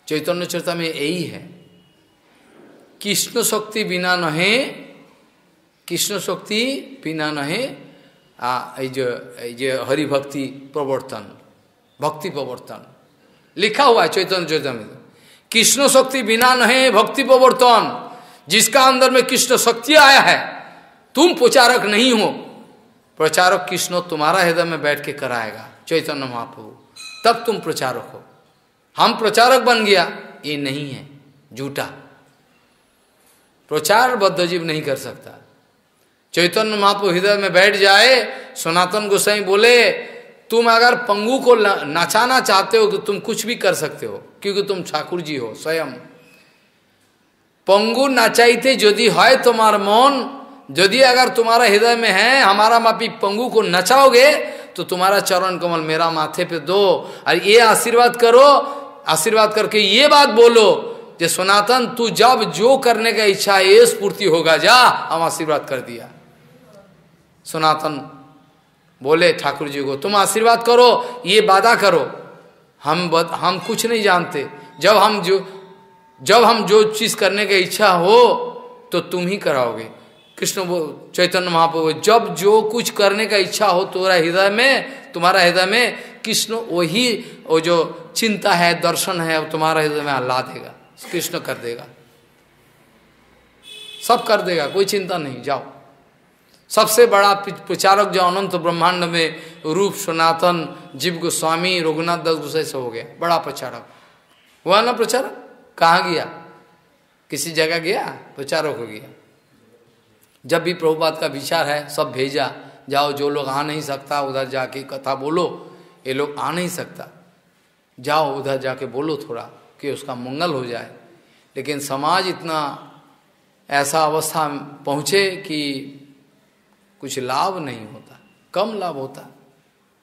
A: चैतन्य चरिता में यही है, कृष्ण शक्ति बिना नहे, कृष्ण शक्ति बिना नहे जो हरि भक्ति प्रवर्तन, भक्ति प्रवर्तन लिखा हुआ है चैतन्य चरिता में। कृष्ण शक्ति बिना नहे भक्ति प्रवर्तन, जिसका अंदर में कृष्ण शक्ति आया है, तुम प्रचारक नहीं हो, प्रचारक कृष्ण तुम्हारा हृदय में बैठ के कराएगा चैतन्य महाप्रभु, तब तुम प्रचारक हो। हम प्रचारक बन गया, ये नहीं है, झूठा। प्रचार बद्धजीव नहीं कर सकता। चैतन्य महाप्रभु हृदय में बैठ जाए। सनातन गोसाई बोले तुम अगर पंगु को नचाना चाहते हो कि तुम कुछ भी कर सकते हो, क्योंकि तुम ठाकुर जी हो स्वयं। पंगु नाचाइते यदि है तुम्हारा मन, यदि अगर तुम्हारा हृदय में है हमारा मापी पंगु को नचाओगे तो तुम्हारा चरण कमल मेरा माथे पे दो और ये आशीर्वाद करो, आशीर्वाद करके ये बात बोलो कि सनातन तू जब जो करने का इच्छा है ये स्फूर्ति होगा, जा। हम आशीर्वाद कर दिया। सनातन बोले ठाकुर जी को तुम आशीर्वाद करो, ये वादा करो, हम कुछ नहीं जानते, जब हम जो चीज करने का इच्छा हो तो तुम ही कराओगे। कृष्ण चैतन्य महाप्रभु जब जो कुछ करने का इच्छा हो तुम्हारा हृदय में कृष्ण वही वो जो चिंता है, दर्शन है, वो तुम्हारा हृदय में ला देगा, कृष्ण कर देगा, सब कर देगा, कोई चिंता नहीं। जाओ सबसे बड़ा प्रचारक जो अनंत ब्रह्मांड में रूप सनातन जीव गोस्वामी रघुनाथ दास गोसाई सब हो गया, बड़ा प्रचारक हुआ ना। प्रचारक कहाँ गया? किसी जगह गया? प्रचारक हो गया। जब भी प्रभुपाद का विचार है सब भेजा, जाओ जो लोग आ नहीं सकता उधर जाके कथा बोलो, ये लोग आ नहीं सकता, जाओ उधर जाके बोलो थोड़ा कि उसका मंगल हो जाए। लेकिन समाज इतना ऐसा अवस्था पहुँचे कि कुछ लाभ नहीं होता, कम लाभ होता,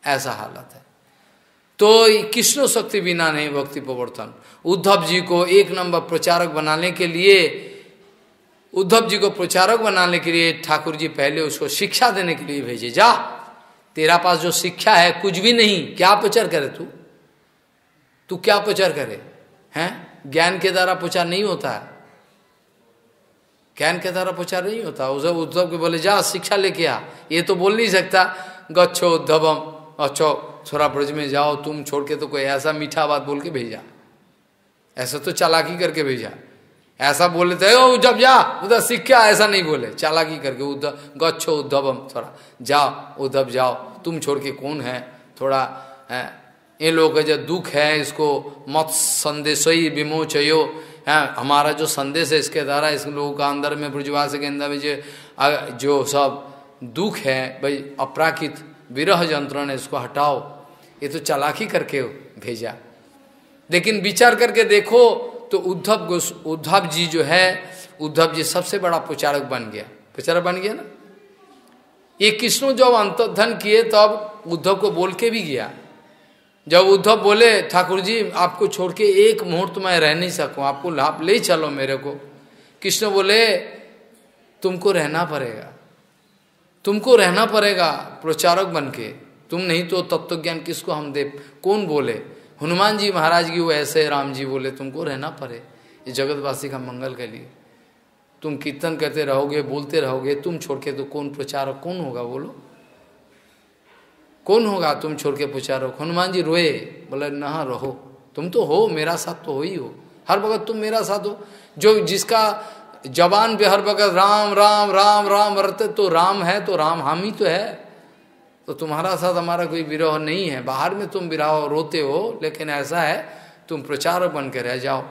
A: ऐसा हालत है। तो कृष्ण शक्ति बिना नहीं भक्ति प्रवर्तन। उद्धव जी को एक नंबर प्रचारक बनाने के लिए, उद्धव जी को प्रचारक बनाने के लिए ठाकुर जी पहले उसको शिक्षा देने के लिए भेजे। जा, तेरा पास जो शिक्षा है कुछ भी नहीं, क्या प्रचार करे तू क्या प्रचार करे हैं? ज्ञान के द्वारा प्रचार नहीं होता है, ज्ञान के द्वारा प्रचार नहीं होता। उद्धव को बोले जा शिक्षा लेके आ, ये तो बोल नहीं सकता गच्छो उद्धवम, अच्छो थोड़ा ब्रज में जाओ तुम छोड़ के, तो कोई ऐसा मीठा बात बोल के भेजा, ऐसा तो चालाकी करके भेजा। ऐसा बोले तो उद्धव जा उधर शिक्षा, ऐसा नहीं बोले, चालाकी करके उद्धव गच्छो उद्धवम, थोड़ा जाओ उद्धव जाओ, तुम छोड़ के कौन है, थोड़ा है ये लोग का जो दुख है इसको मत संदेश ही विमोचयो, हमारा जो संदेश है इसके द्वारा इस लोगों का अंदर में ब्रजवासी के अंदर में जो सब दुख है भाई अपराकित विरह यंत्रणा, इसको हटाओ। ये तो चालाकी करके भेजा। लेकिन विचार करके देखो तो उद्धव जी जो है, उद्धव जी सबसे बड़ा प्रचारक बन गया, प्रचारक बन गया ना। ये कृष्ण जब अंतर्धन किए तब उद्धव को बोल के भी गया। जब उद्धव बोले ठाकुर जी आपको छोड़ के एक मुहूर्त में रह नहीं सकूं, आपको लाभ ले चलो मेरे को, कृष्ण बोले तुमको रहना पड़ेगा, तुमको रहना पड़ेगा प्रचारक बन के, तुम नहीं तो तत्व ज्ञान किसको हम दे, कौन बोले? हनुमान जी महाराज की वो ऐसे, राम जी बोले तुमको रहना पड़े ये जगतवासी का मंगल के लिए। तुम कीर्तन करते रहोगे, बोलते रहोगे, तुम छोड़ के तो कौन प्रचारक, कौन होगा बोलो, कौन होगा तुम छोड़ के प्रचारक? हनुमान जी रोए, बोले ना रहो, तुम तो हो मेरा साथ, तो हो ही हो, हर वक्त तुम मेरा साथ हो। जो जिसका जबान पे हर वक्त राम राम राम राम रहते, तो राम है तो राम हम ही तो है, तो तुम्हारा साथ हमारा कोई विरह नहीं है। बाहर में तुम विरह रोते हो, लेकिन ऐसा है तुम प्रचारक बन के रह जाओ।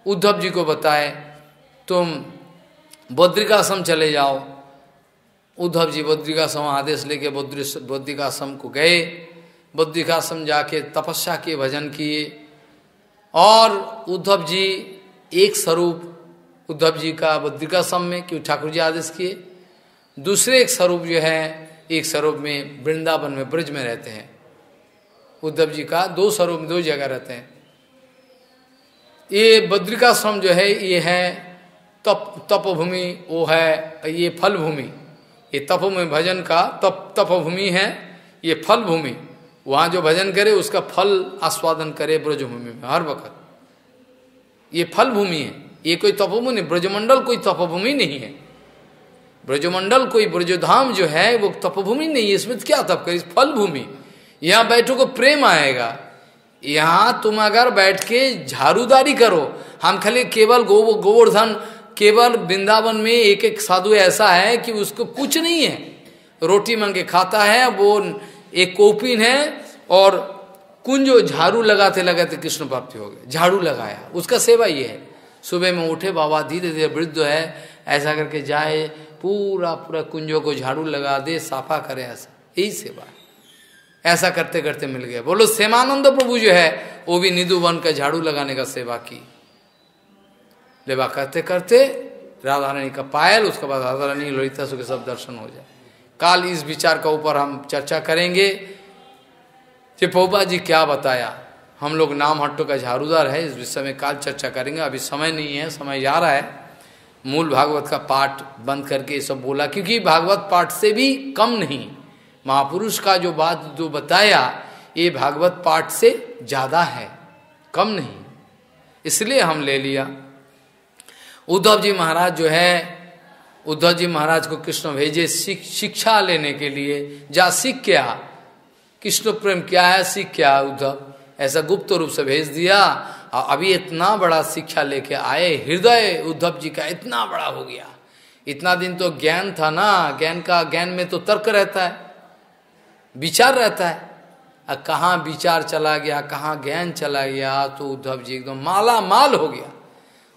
A: उद्धव जी को बताए तुम बद्रिकाश्रम चले जाओ। उद्धव जी बद्रिकाश्रम आदेश लेके बद्रिकाश्रम को गए, बद्रिकाश्रम जाके तपस्या किए, भजन किए। और उद्धव जी एक स्वरूप उद्धव जी का बद्रिकाश्रम में, क्यों ठाकुर जी आदेश किए। दूसरे एक स्वरूप जो है, एक स्वरूप में वृंदावन में ब्रज में रहते हैं। उद्धव जी का दो स्वरूप, दो जगह रहते हैं। ये बद्रिकाश्रम जो है ये है तपभूमि, वो है ये फल भूमि। ये तपभूमि भजन का तपभूमि है, ये फल भूमि। वहाँ जो भजन करे उसका फल आस्वादन करे ब्रजभूमि में हर वक्त, ये फल भूमि है। ये कोई तपोभूमि नहीं, ब्रजमंडल कोई तपोभूमि नहीं है। ब्रजमंडल कोई ब्रजधाम जो है वो तपोभूमि नहीं है। इसमें क्या तप करे, फल भूमि। यहाँ बैठो को प्रेम आएगा। यहाँ तुम अगर बैठ के झाड़ूदारी करो, हम खाली केवल गोवर्धन, केवल वृंदावन में एक एक साधु ऐसा है कि उसको कुछ नहीं है, रोटी मांगे खाता है, वो एक कौपिन है और कुंजो झाड़ू लगाते लगाते कृष्ण प्राप्ति हो गए। झाड़ू लगाया, उसका सेवा ये है। सुबह में उठे बाबा, धीरे धीरे वृद्ध है, ऐसा करके जाए पूरा पूरा कुंजों को झाड़ू लगा दे, साफा करे, ऐसा यही सेवा है। ऐसा करते करते मिल गया। बोलो श्यामानंद प्रभु जो है वो भी निधुवन का झाड़ू लगाने का सेवा की। लेवा करते करते राधा रानी का पायल, उसके बाद राधा रानी ललिता के सब दर्शन हो जाए। काल इस विचार का ऊपर हम चर्चा करेंगे कि प्रभुपाद जी क्या बताया। हम लोग नाम हट्टों का झाड़ूदार है, इस विषय में काल चर्चा करेंगे। अभी समय नहीं है, समय जा रहा है। मूल भागवत का पाठ बंद करके ये सब बोला, क्योंकि भागवत पाठ से भी कम नहीं। महापुरुष का जो बात जो बताया ये भागवत पाठ से ज्यादा है, कम नहीं, इसलिए हम ले लिया। उद्धव जी महाराज जो है, उद्धव जी महाराज को कृष्ण भेजे शिक्षा लेने के लिए। जा सीख क्या, कृष्ण प्रेम क्या है सीख क्या। उद्धव ऐसा गुप्त रूप से भेज दिया और अभी इतना बड़ा शिक्षा लेके आए। हृदय उद्धव जी का इतना बड़ा हो गया, इतना दिन तो ज्ञान था ना, ज्ञान में तो तर्क रहता है, विचार रहता है। अब कहाँ विचार चला गया, कहाँ ज्ञान चला गया, तो उद्धव जी एकदम माला माल हो गया।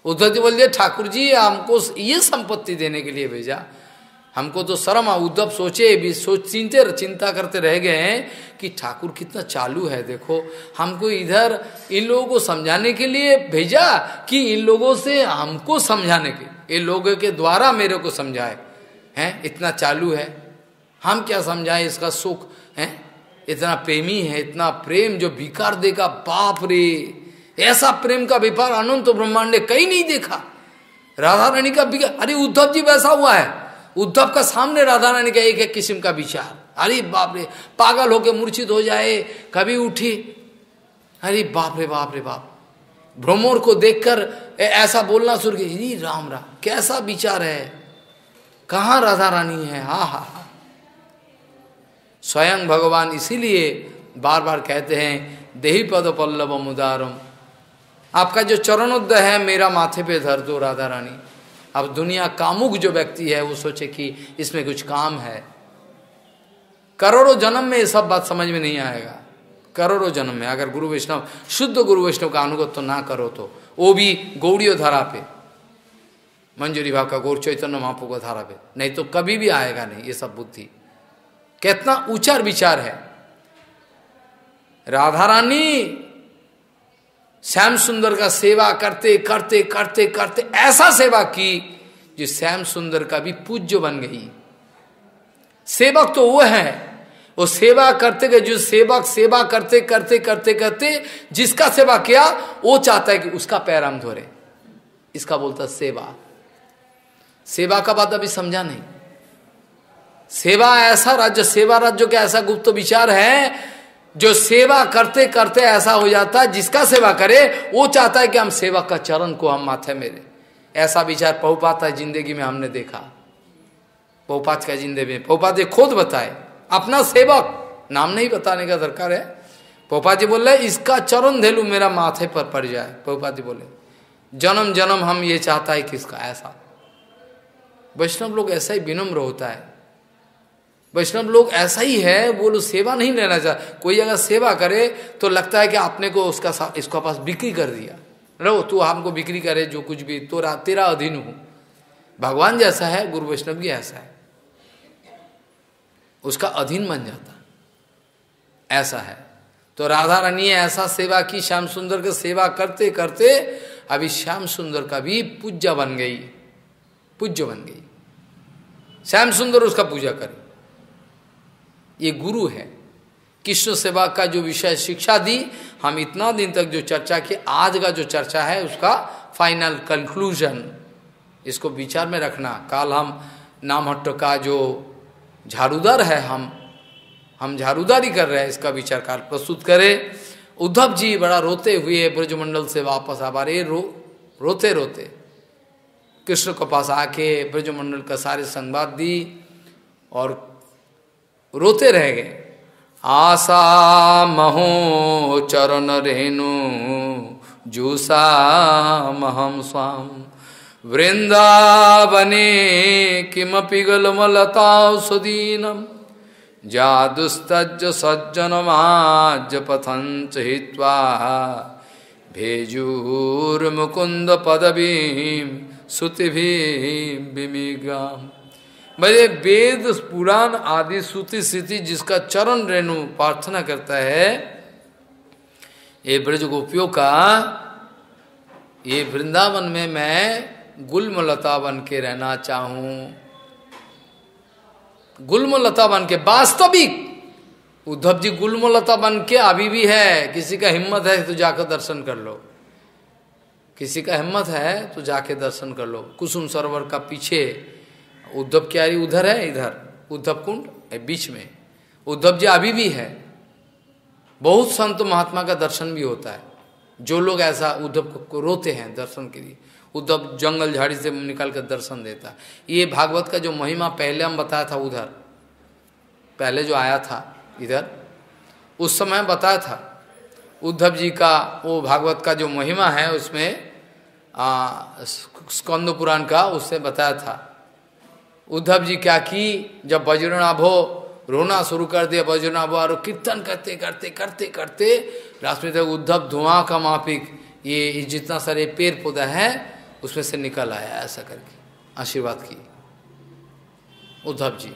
A: उद्धव जी बोलिए ठाकुर जी हमको ये संपत्ति देने के लिए भेजा, हमको तो शर्म आ। उद्धव सोचे भी चिंता करते रह गए हैं कि ठाकुर कितना चालू है, देखो हमको इधर इन लोगों को समझाने के लिए भेजा कि इन लोगों से हमको समझाने के, ये लोगों के द्वारा मेरे को समझाए हैं, इतना चालू है, हम क्या समझाएं इसका सुख है, इतना प्रेमी है, इतना प्रेम जो विकार देगा, बाप रे, ऐसा प्रेम का विकार अनंत ब्रह्मांड ने कहीं नहीं देखा। राधा रानी का विकार, अरे उद्धव जी वैसा हुआ है, उद्धव का सामने राधा रानी का एक एक किस्म का विचार, अरे बाप रे, पागल होके मूर्छित हो जाए, कभी उठी, अरे बाप रे बाप रे बाप, भ्रमर को देखकर ऐसा बोलना शुरू किया, राम राम, कैसा विचार है, कहाँ राधा रानी है, हा हा हा। स्वयं भगवान इसीलिए बार बार कहते हैं देहि पद पल्लवम उदारम, आपका जो चरणोदय है मेरा माथे पे धर दो राधा रानी। अब दुनिया कामुक जो व्यक्ति है वो सोचे कि इसमें कुछ काम है, करोड़ों जन्म में ये सब बात समझ में नहीं आएगा। करोड़ों जन्म में अगर गुरु वैष्णव, शुद्ध गुरु वैष्णव का अनुगत तो ना करो, तो वो भी गौड़ीय धारा पे, मंजूरी भाव का गौर चैतन्य महाप्रभु का धारा पे, नहीं तो कभी भी आएगा नहीं ये सब बुद्धि। कितना ऊंचा विचार है। राधा रानी श्याम सुंदर का सेवा करते करते करते करते ऐसा सेवा की जो श्याम सुंदर का भी पूज्य बन गई। सेवक तो वो है, वो सेवा करते गए, जो सेवक सेवा करते करते करते करते जिसका सेवा किया वो चाहता है कि उसका पैर हम धोरे, इसका बोलता सेवा। सेवा का बात अभी समझा नहीं। सेवा ऐसा राज्य, सेवा राज्य का ऐसा गुप्त विचार है जो सेवा करते करते ऐसा हो जाता है, जिसका सेवा करे वो चाहता है कि हम सेवक का चरण को हम माथे मेरे। ऐसा विचार प्रभुपाद का जिंदगी में हमने देखा, प्रभुपाद का जिंदगी में प्रभुपाद जी खुद बताए, अपना सेवक, नाम नहीं बताने का दरकार है। प्रभुपाद जी बोले इसका चरण धेलू मेरा माथे पर पड़ जाए। प्रभुपाद जी बोले जन्म जन्म हम ये चाहता है किसका, ऐसा वैष्णव लोग ऐसा ही विनम्र होता है। वैष्णव लोग ऐसा ही है, वो लोग सेवा नहीं लेना चाहते। कोई अगर सेवा करे तो लगता है कि आपने को उसका इसका पास बिक्री कर दिया, रहो तू हमको बिक्री करे, जो कुछ भी तो तेरा अधीन हूं। भगवान जैसा है, गुरु वैष्णव भी ऐसा है, उसका अधीन बन जाता, ऐसा है। तो राधा रानी ने ऐसा सेवा की, श्याम सुंदर का सेवा करते करते अभी श्याम सुंदर का भी पूज्य बन गई, पूज्य बन गई। श्याम सुंदर उसका पूजा करे, ये गुरु है। कृष्ण सेवा का जो विषय शिक्षा दी, हम इतना दिन तक जो चर्चा की, आज का जो चर्चा है उसका फाइनल कंक्लूजन, इसको विचार में रखना। कल हम नामहट्ट का जो झाड़ूदार है, हम झाड़ूदारी कर रहे हैं, इसका विचार काल प्रस्तुत करें। उद्धव जी बड़ा रोते हुए ब्रजमंडल से वापस आ रहे, रोते रोते कृष्ण के पास आके ब्रजमंडल का सारे संवाद दी और रोते रह गए। आशा महो चरण रेणु जूसा महम स्वाम वृंदावने किमपि गलमलता सुदीनम जादुस्तज सज्जनमाज पथंच हित्वा भेजूर्मुकुंद पदवीं श्रुतिभिः विमिग्राम। भले वेद पुराण आदि श्रुति स्थिति जिसका चरण रेणु प्रार्थना करता है, ये ब्रज गोपियों का, ये वृंदावन में मैं गुलमलता बन के रहना चाहूं, गुलमलता बन के। वास्तविक उद्धव जी गुलमलता बन के अभी भी है। किसी का हिम्मत है तो जाकर दर्शन कर लो, किसी का हिम्मत है तो जाके दर्शन कर लो। कुसुम सरोवर का पीछे उद्धव क्यारी उधर है, इधर उद्धव कुंड है बीच में, उद्धव जी अभी भी है। बहुत संत महात्मा का दर्शन भी होता है। जो लोग ऐसा उद्धव को रोते हैं दर्शन के लिए, उद्धव जंगल झाड़ी से निकल कर दर्शन देता है। ये भागवत का जो महिमा पहले हम बताया था, उधर पहले जो आया था इधर, उस समय बताया था उद्धव जी का वो भागवत का जो महिमा है, उसमें स्कंद पुराण का उससे बताया था उद्धव जी क्या की, जब वज्रनाभो रोना शुरू कर दिया, वज्रनाभो और कीर्तन करते करते करते करते रास्ते में उद्धव धुआं का माफिक ये जितना सारे पेड़ पौधा है उसमें से निकल आया, ऐसा करके आशीर्वाद की उद्धव जी।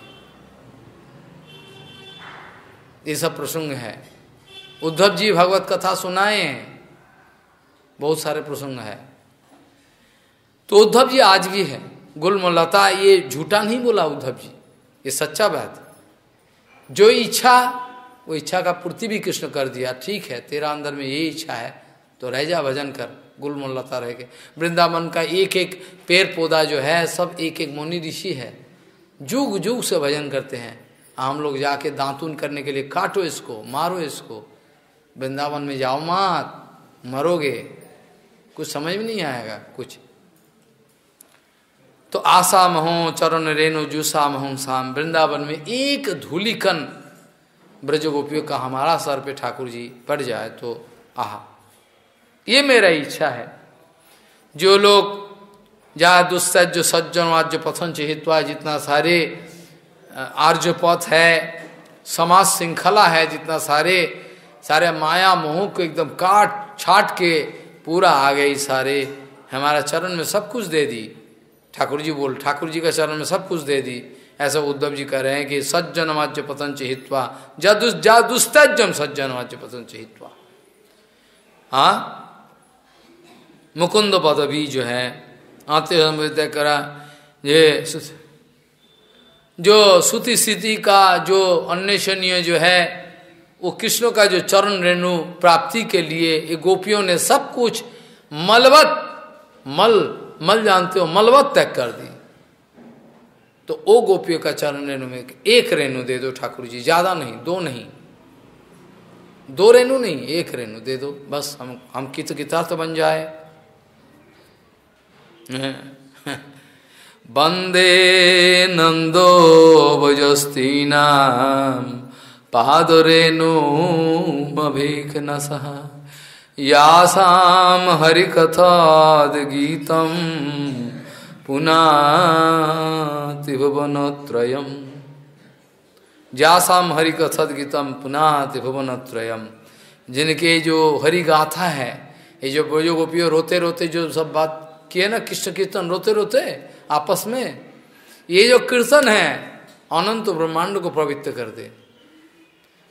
A: ये सब प्रसंग है, उद्धव जी भगवत कथा सुनाए हैं, बहुत सारे प्रसंग है। तो उद्धव जी आज भी है, गुलमलता ये झूठा नहीं बोला उद्धव जी, ये सच्चा बात। जो इच्छा वो इच्छा का पूर्ति भी कृष्ण कर दिया, ठीक है तेरा अंदर में ये इच्छा है तो रह जा भजन कर, गुलमलता रह के। वृंदावन का एक एक पेड़ पौधा जो है सब एक एक मुनि ऋषि है, जुग जुग से भजन करते हैं। हम लोग जाके दातून करने के लिए काटो इसको, मारो इसको, वृंदावन में जाओ मत, मरोगे, कुछ समझ में नहीं आएगा कुछ। तो आशा महो चरण रेणु जूसा महो शाम, वृंदावन में एक धूलिकन ब्रज गोपियों का हमारा सर पे ठाकुर जी पड़ जाए तो आहा, ये मेरा इच्छा है। जो लोग जा दुस्सज्ज सज्जन वाज्य पथन चिहित्वा, जितना सारे आर्य पथ है, समाज श्रृंखला है, जितना सारे सारे माया मोह को एकदम काट छाट के पूरा आ गई, सारे हमारा चरण में सब कुछ दे दी। ठाकुर जी बोल, ठाकुर जी का चरण में सब कुछ दे दी। ऐसा उद्धव जी कह रहे हैं कि सज्जन वाच्य पतन चिहित्वा जा दुस्तज्जम सज्जन वाच्य पतन चिहित्वा। हाँ, मुकुंद पदवी जो है आते समय करा, ये जो श्रुति स्थिति का जो अन्वेषणीय जो है वो कृष्ण का जो चरण रेणु प्राप्ति के लिए ये गोपियों ने सब कुछ मलवत मल जानते हो, मलवत त्याग कर दी। तो वो गोपियों का चरण रेणु में एक रेणु दे दो ठाकुर जी, ज्यादा नहीं, दो नहीं, दो रेणु नहीं, एक रेणु दे दो बस, हम कृतार्थ बन जाए। वंदे नंदो भजस्तीना पादरेणु मभेक नसः, यासाम हरिकथाद गीतम पुनाति भुवनत्रयम्, जासाम हरिकथाद गीतम पुनाति भुवनत्रयम्। जिनके जो हरि गाथा है, ये जो गोपियों रोते रोते जो सब बात किए ना, कृष्ण कीर्तन रोते रोते आपस में, ये जो कीर्तन है अनंत ब्रह्मांड को पवित्र कर दे।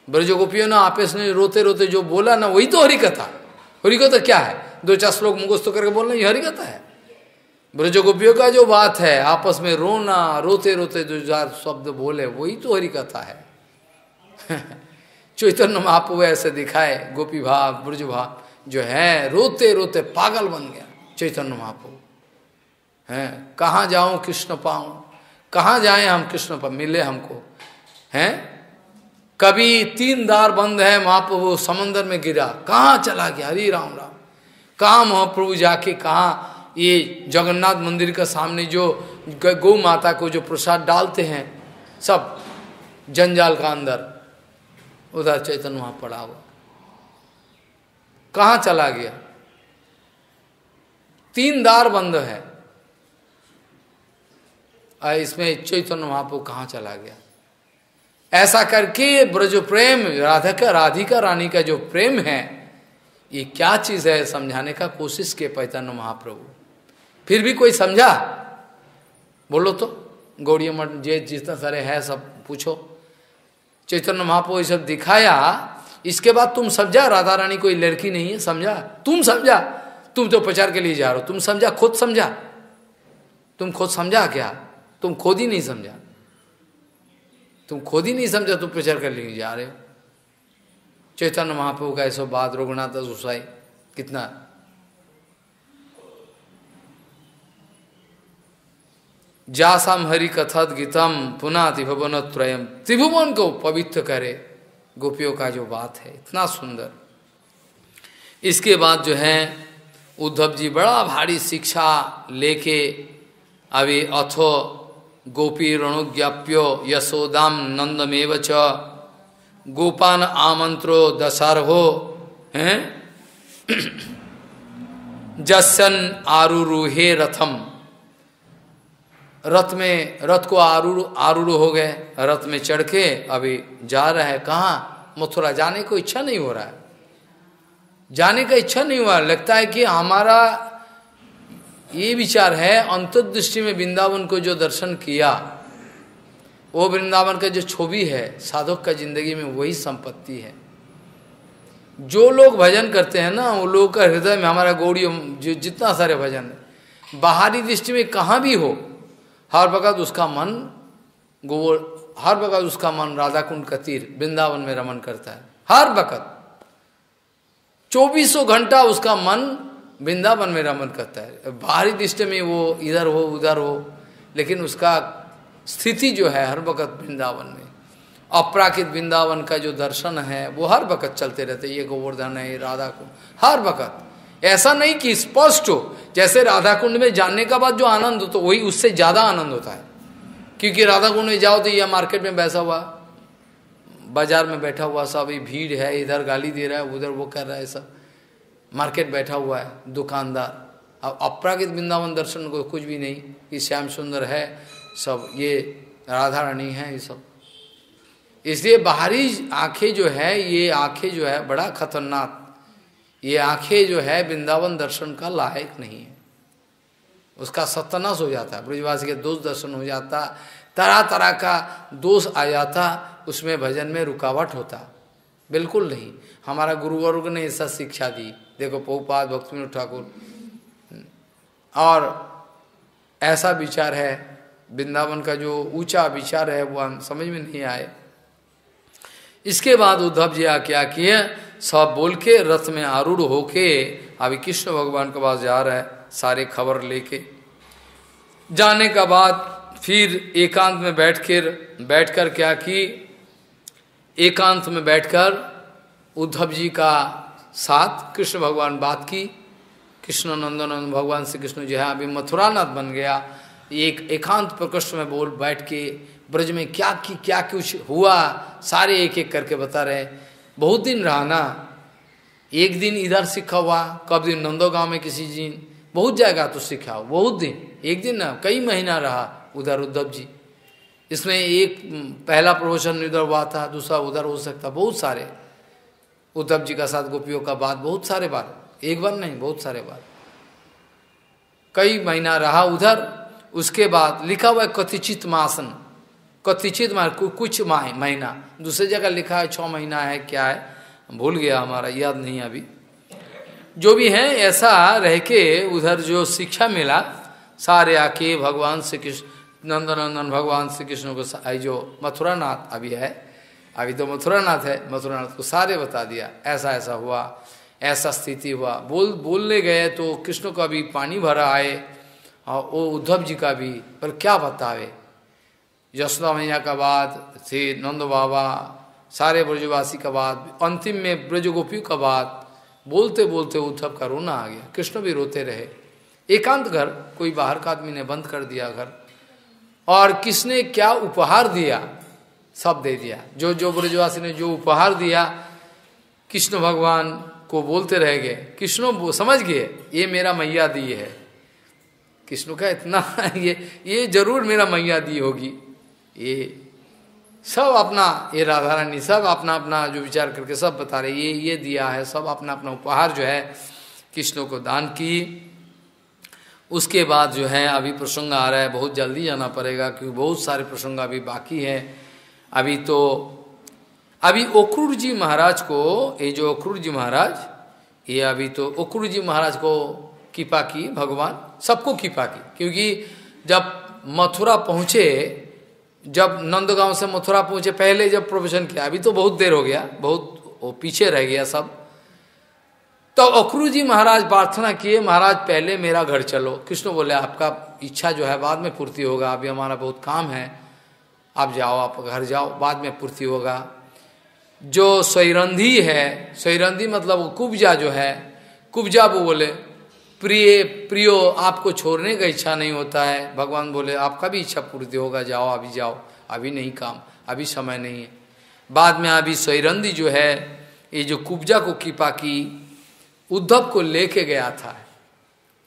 A: ब्रज गोपियों ने आपस में रोते रोते जो बोला ना, वही तो हरिकथा। हरिकथा क्या है? दो चार श्लोक मुखस्त करके बोलना, ये हरिकथा है। ब्रज गोपियों का जो बात है आपस में रोना, रोते रोते जो चार शब्द बोले, वही तो हरिकथा है। चैतन्य महाप्रभु ऐसे दिखाए, गोपी भाव ब्रज भाव जो है, रोते रोते पागल बन गया चैतन्य महाप्रभु हैं। कहाँ जाऊं कृष्ण पाऊं, कहाँ जाएं हम कृष्ण पर मिले हमको हैं। कभी 3 द्वार बंद है, महाप्रभु समंदर में गिरा, कहाँ चला गया, हरि राम राम। कहाँ महाप्रभु जाके, कहाँ ये जगन्नाथ मंदिर के सामने जो गौ माता को जो प्रसाद डालते हैं सब जंजाल का अंदर, उधर चैतन्य वहां पड़ा हुआ, कहाँ चला गया। 3 द्वार बंद है, इसमें चैतन्य महाप्रभु कहाँ चला गया। ऐसा करके ब्रज प्रेम, राधिका रानी का जो प्रेम है, ये क्या चीज है समझाने का कोशिश किए चैतन्य महाप्रभु। फिर भी कोई समझा? बोलो तो, गौड़िया मठ जे जितना सारे है सब पूछो। चैतन्य महाप्रभु ये सब दिखाया, इसके बाद तुम समझा राधा रानी कोई लड़की नहीं है? समझा? तुम समझा? तुम तो प्रचार के लिए जा रहे हो, तुम समझा? खुद समझा? तुम खुद समझा क्या? तुम खुद ही नहीं समझा, तुम खुद ही नहीं समझा, तुम प्रचार कर लिए जा रहे हो। चैतन्य महाप्रभु का ऐसा बात, रघुनाथ दास गोसाई कितना जासाम हरि कथात गीतम पुनः त्रिभुवन त्रयम, त्रिभुवन को पवित्र करे। गोपियों का जो बात है इतना सुंदर। इसके बाद जो है उद्धव जी बड़ा भारी शिक्षा लेके अभी अथो गोपी रणुज्ञाप्यो यशोदाम नंदमेव च गोपान आमंत्रो दशारहो हैं जसन आरुरुहे रथम। रथ को आरूढ़ हो गए, रथ में चढ़ के अभी जा रहा है कहाँ, मथुरा। जाने को इच्छा नहीं हो रहा है, जाने का इच्छा नहीं हुआ। लगता है कि हमारा ये विचार है, अंतर्दृष्टि में वृंदावन को जो दर्शन किया, वो वृंदावन का जो छवि है साधक का जिंदगी में, वही संपत्ति है। जो लोग भजन करते हैं ना, वो लोगों का हृदय में हमारा गौड़ी जो जितना सारे भजन है, बाहरी दृष्टि में कहाँ भी हो, हर वक्त उसका मन हर वक्त उसका मन राधा कुंड का तीर वृंदावन में रमन करता है। हर वक्त 24 घंटा उसका मन वृंदावन में रमन करता है। बाहरी दृष्टि में वो इधर हो उधर हो, लेकिन उसका स्थिति जो है हर वक्त वृंदावन में। अपराकित वृंदावन का जो दर्शन है वो हर वक्त चलते रहते, ये गोवर्धन है, ये राधा कुंड, हर वक्त। ऐसा नहीं कि स्पष्ट हो, जैसे राधा कुंड में जाने का बाद जो आनंद होता है वही उससे ज्यादा आनंद होता है। क्योंकि राधा कुंड में जाओ तो यह मार्केट में बैठा हुआ, बाजार में बैठा हुआ, सब भीड़ है, इधर गाली दे रहा है, उधर वो कर रहा है, सब मार्केट बैठा हुआ है दुकानदार। अब अपराकित वृंदावन दर्शन को कुछ भी नहीं, कि श्याम सुंदर है, सब ये राधा रानी है, ये सब। इसलिए बाहरी आंखें जो है, ये आंखें जो है बड़ा खतरनाक, ये आंखें जो है वृंदावन दर्शन का लायक नहीं है। उसका सत्यानाश हो जाता है, ब्रजवासी के दोष दर्शन हो जाता, तरह तरह का दोष आ जाता, उसमें भजन में रुकावट होता, बिल्कुल नहीं। हमारा गुरुवर्ग ने ऐसा शिक्षा दी, देखो प्रभुपाद भक्तिविनोद ठाकुर, और ऐसा विचार है वृंदावन का, जो ऊंचा विचार है वो हम समझ में नहीं आए। इसके बाद उद्धव जी क्या किए, सब बोल के रथ में आरूढ़ होके अभी कृष्ण भगवान के पास जा रहा है, सारे खबर लेके। जाने का बाद फिर एकांत में बैठकर क्या की, एकांत में बैठकर उद्धव जी का साथ कृष्ण भगवान बात की। कृष्ण नंदन भगवान श्री कृष्ण जो है अभी मथुरानाथ बन गया, एक एकांत प्रकोष्ठ में बोल बैठ के ब्रज में क्या कुछ हुआ सारे एक एक करके बता रहे। बहुत दिन रहा ना, एक दिन इधर सीखा हुआ, कब दिन नंदो गांव में किसी दिन, बहुत जगह तो सीखा हो, बहुत दिन, एक दिन ना कई महीना रहा उधर उद्धव जी। इसमें एक पहला प्रवचन इधर हुआ था, दूसरा उधर हो सकता, बहुत सारे उद्धव जी का साथ गोपियों का बात बहुत सारे बार, एक बार नहीं बहुत सारे बार, कई महीना रहा उधर। उसके बाद लिखा हुआ है कथिचित मासन, कथिचित कुछ महीना, दूसरी जगह लिखा है 6 महीना है, क्या है भूल गया, हमारा याद नहीं अभी। जो भी है ऐसा रह के उधर जो शिक्षा मिला, सारे आके भगवान श्री कृष्ण नंदनंदन भगवान श्री कृष्ण को जो मथुरानाथ अभी है, अभी तो मथुरानाथ है, मथुरानाथ को सारे बता दिया, ऐसा ऐसा हुआ, ऐसा स्थिति हुआ। बोलने गए तो कृष्ण का भी पानी भरा आए, और वो उद्धव जी का भी, पर क्या बतावे। यशोदा मैया का बाद थे नंद बाबा, सारे ब्रजवासी का बाद, अंतिम में ब्रजगोपियों का बाद, बोलते बोलते उद्धव का रोना आ गया, कृष्ण भी रोते रहे। एकांत घर, कोई बाहर का आदमी ने बंद कर दिया घर, और किसने क्या उपहार दिया सब दे दिया। जो जो ब्रजवासी ने जो उपहार दिया कृष्ण भगवान को बोलते रह गए। कृष्ण समझ गए ये मेरा मैया दी है, कृष्ण का इतना ये जरूर मेरा मैया दी होगी, ये सब अपना, ये राधा रानी सब अपना अपना जो विचार करके सब बता रहे, ये दिया है, सब अपना अपना उपहार जो है कृष्ण को दान की। उसके बाद जो है अभी प्रसंग आ रहा है, बहुत जल्दी जाना पड़ेगा क्योंकि बहुत सारे प्रसंग अभी बाकी है। अभी अक्रूर जी महाराज को, ये जो अक्रूर जी महाराज, ये अभी तो अक्रूर जी महाराज को कृपा की भगवान, सबको कृपा की, क्योंकि जब मथुरा पहुँचे, जब नंदगांव से मथुरा पहुँचे, पहले जब प्रवचन किया, अभी तो बहुत देर हो गया, बहुत वो पीछे रह गया सब। तो अक्रूर जी महाराज प्रार्थना किए, महाराज पहले मेरा घर चलो। कृष्ण बोले आपका इच्छा जो है बाद में पूर्ति होगा, अभी हमारा बहुत काम है, आप जाओ, आप घर जाओ, बाद में पूर्ति होगा। जो स्वैरंधी है, स्वैरंधी मतलब कुब्जा जो है, कुब्जा वो बोले प्रियो आपको छोड़ने का इच्छा नहीं होता है। भगवान बोले आपका भी इच्छा पूर्ति होगा, जाओ अभी जाओ, अभी नहीं काम, अभी समय नहीं है। बाद में अभी स्वैरंधी जो है, ये जो कुब्जा को कृपा की, उद्धव को लेके गया था।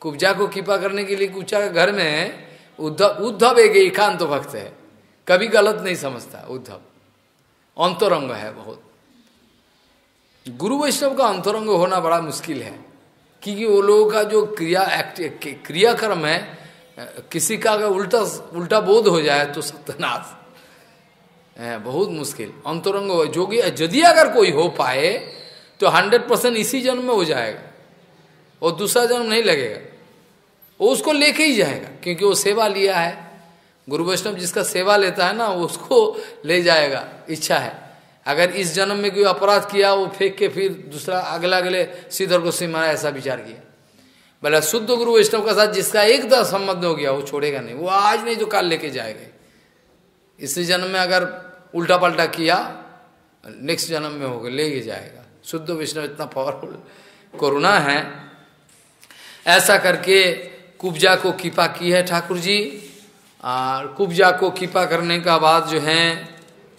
A: कुब्जा को कृपा करने के लिए कुब्जा के घर में उद्धव उद्धव एक एकांत भक्त है, कभी गलत नहीं समझता। उद्धव अंतरंग है बहुत। गुरु वैष्णव का अंतरंग होना बड़ा मुश्किल है, क्योंकि वो लोगों का जो क्रियाक्रम है, किसी का अगर उल्टा उल्टा बोध हो जाए तो सत्यानाश है, बहुत मुश्किल। अंतरंग जोगी यदि अगर कोई हो पाए तो 100% इसी जन्म में हो जाएगा, और दूसरा जन्म नहीं लगेगा, वो उसको लेके ही जाएगा, क्योंकि वो सेवा लिया है। गुरु वैष्णव जिसका सेवा लेता है ना, वो उसको ले जाएगा, इच्छा है। अगर इस जन्म में कोई अपराध किया, वो फेंक के फिर दूसरा अगले श्रीधर को सिंह महाराज ऐसा विचार किया। भला शुद्ध गुरु वैष्णव के साथ जिसका एकदम संबंध हो गया, वो छोड़ेगा नहीं, वो आज नहीं तो कल लेके जाएगा। इसी जन्म में अगर उल्टा पल्टा किया, नेक्स्ट जन्म में होगा लेके जाएगा। शुद्ध वैष्णव इतना पावरफुल करुणा है। ऐसा करके कुब्जा को कृपा की है ठाकुर जी। और कुब्जा को कृपा करने का बाद जो है,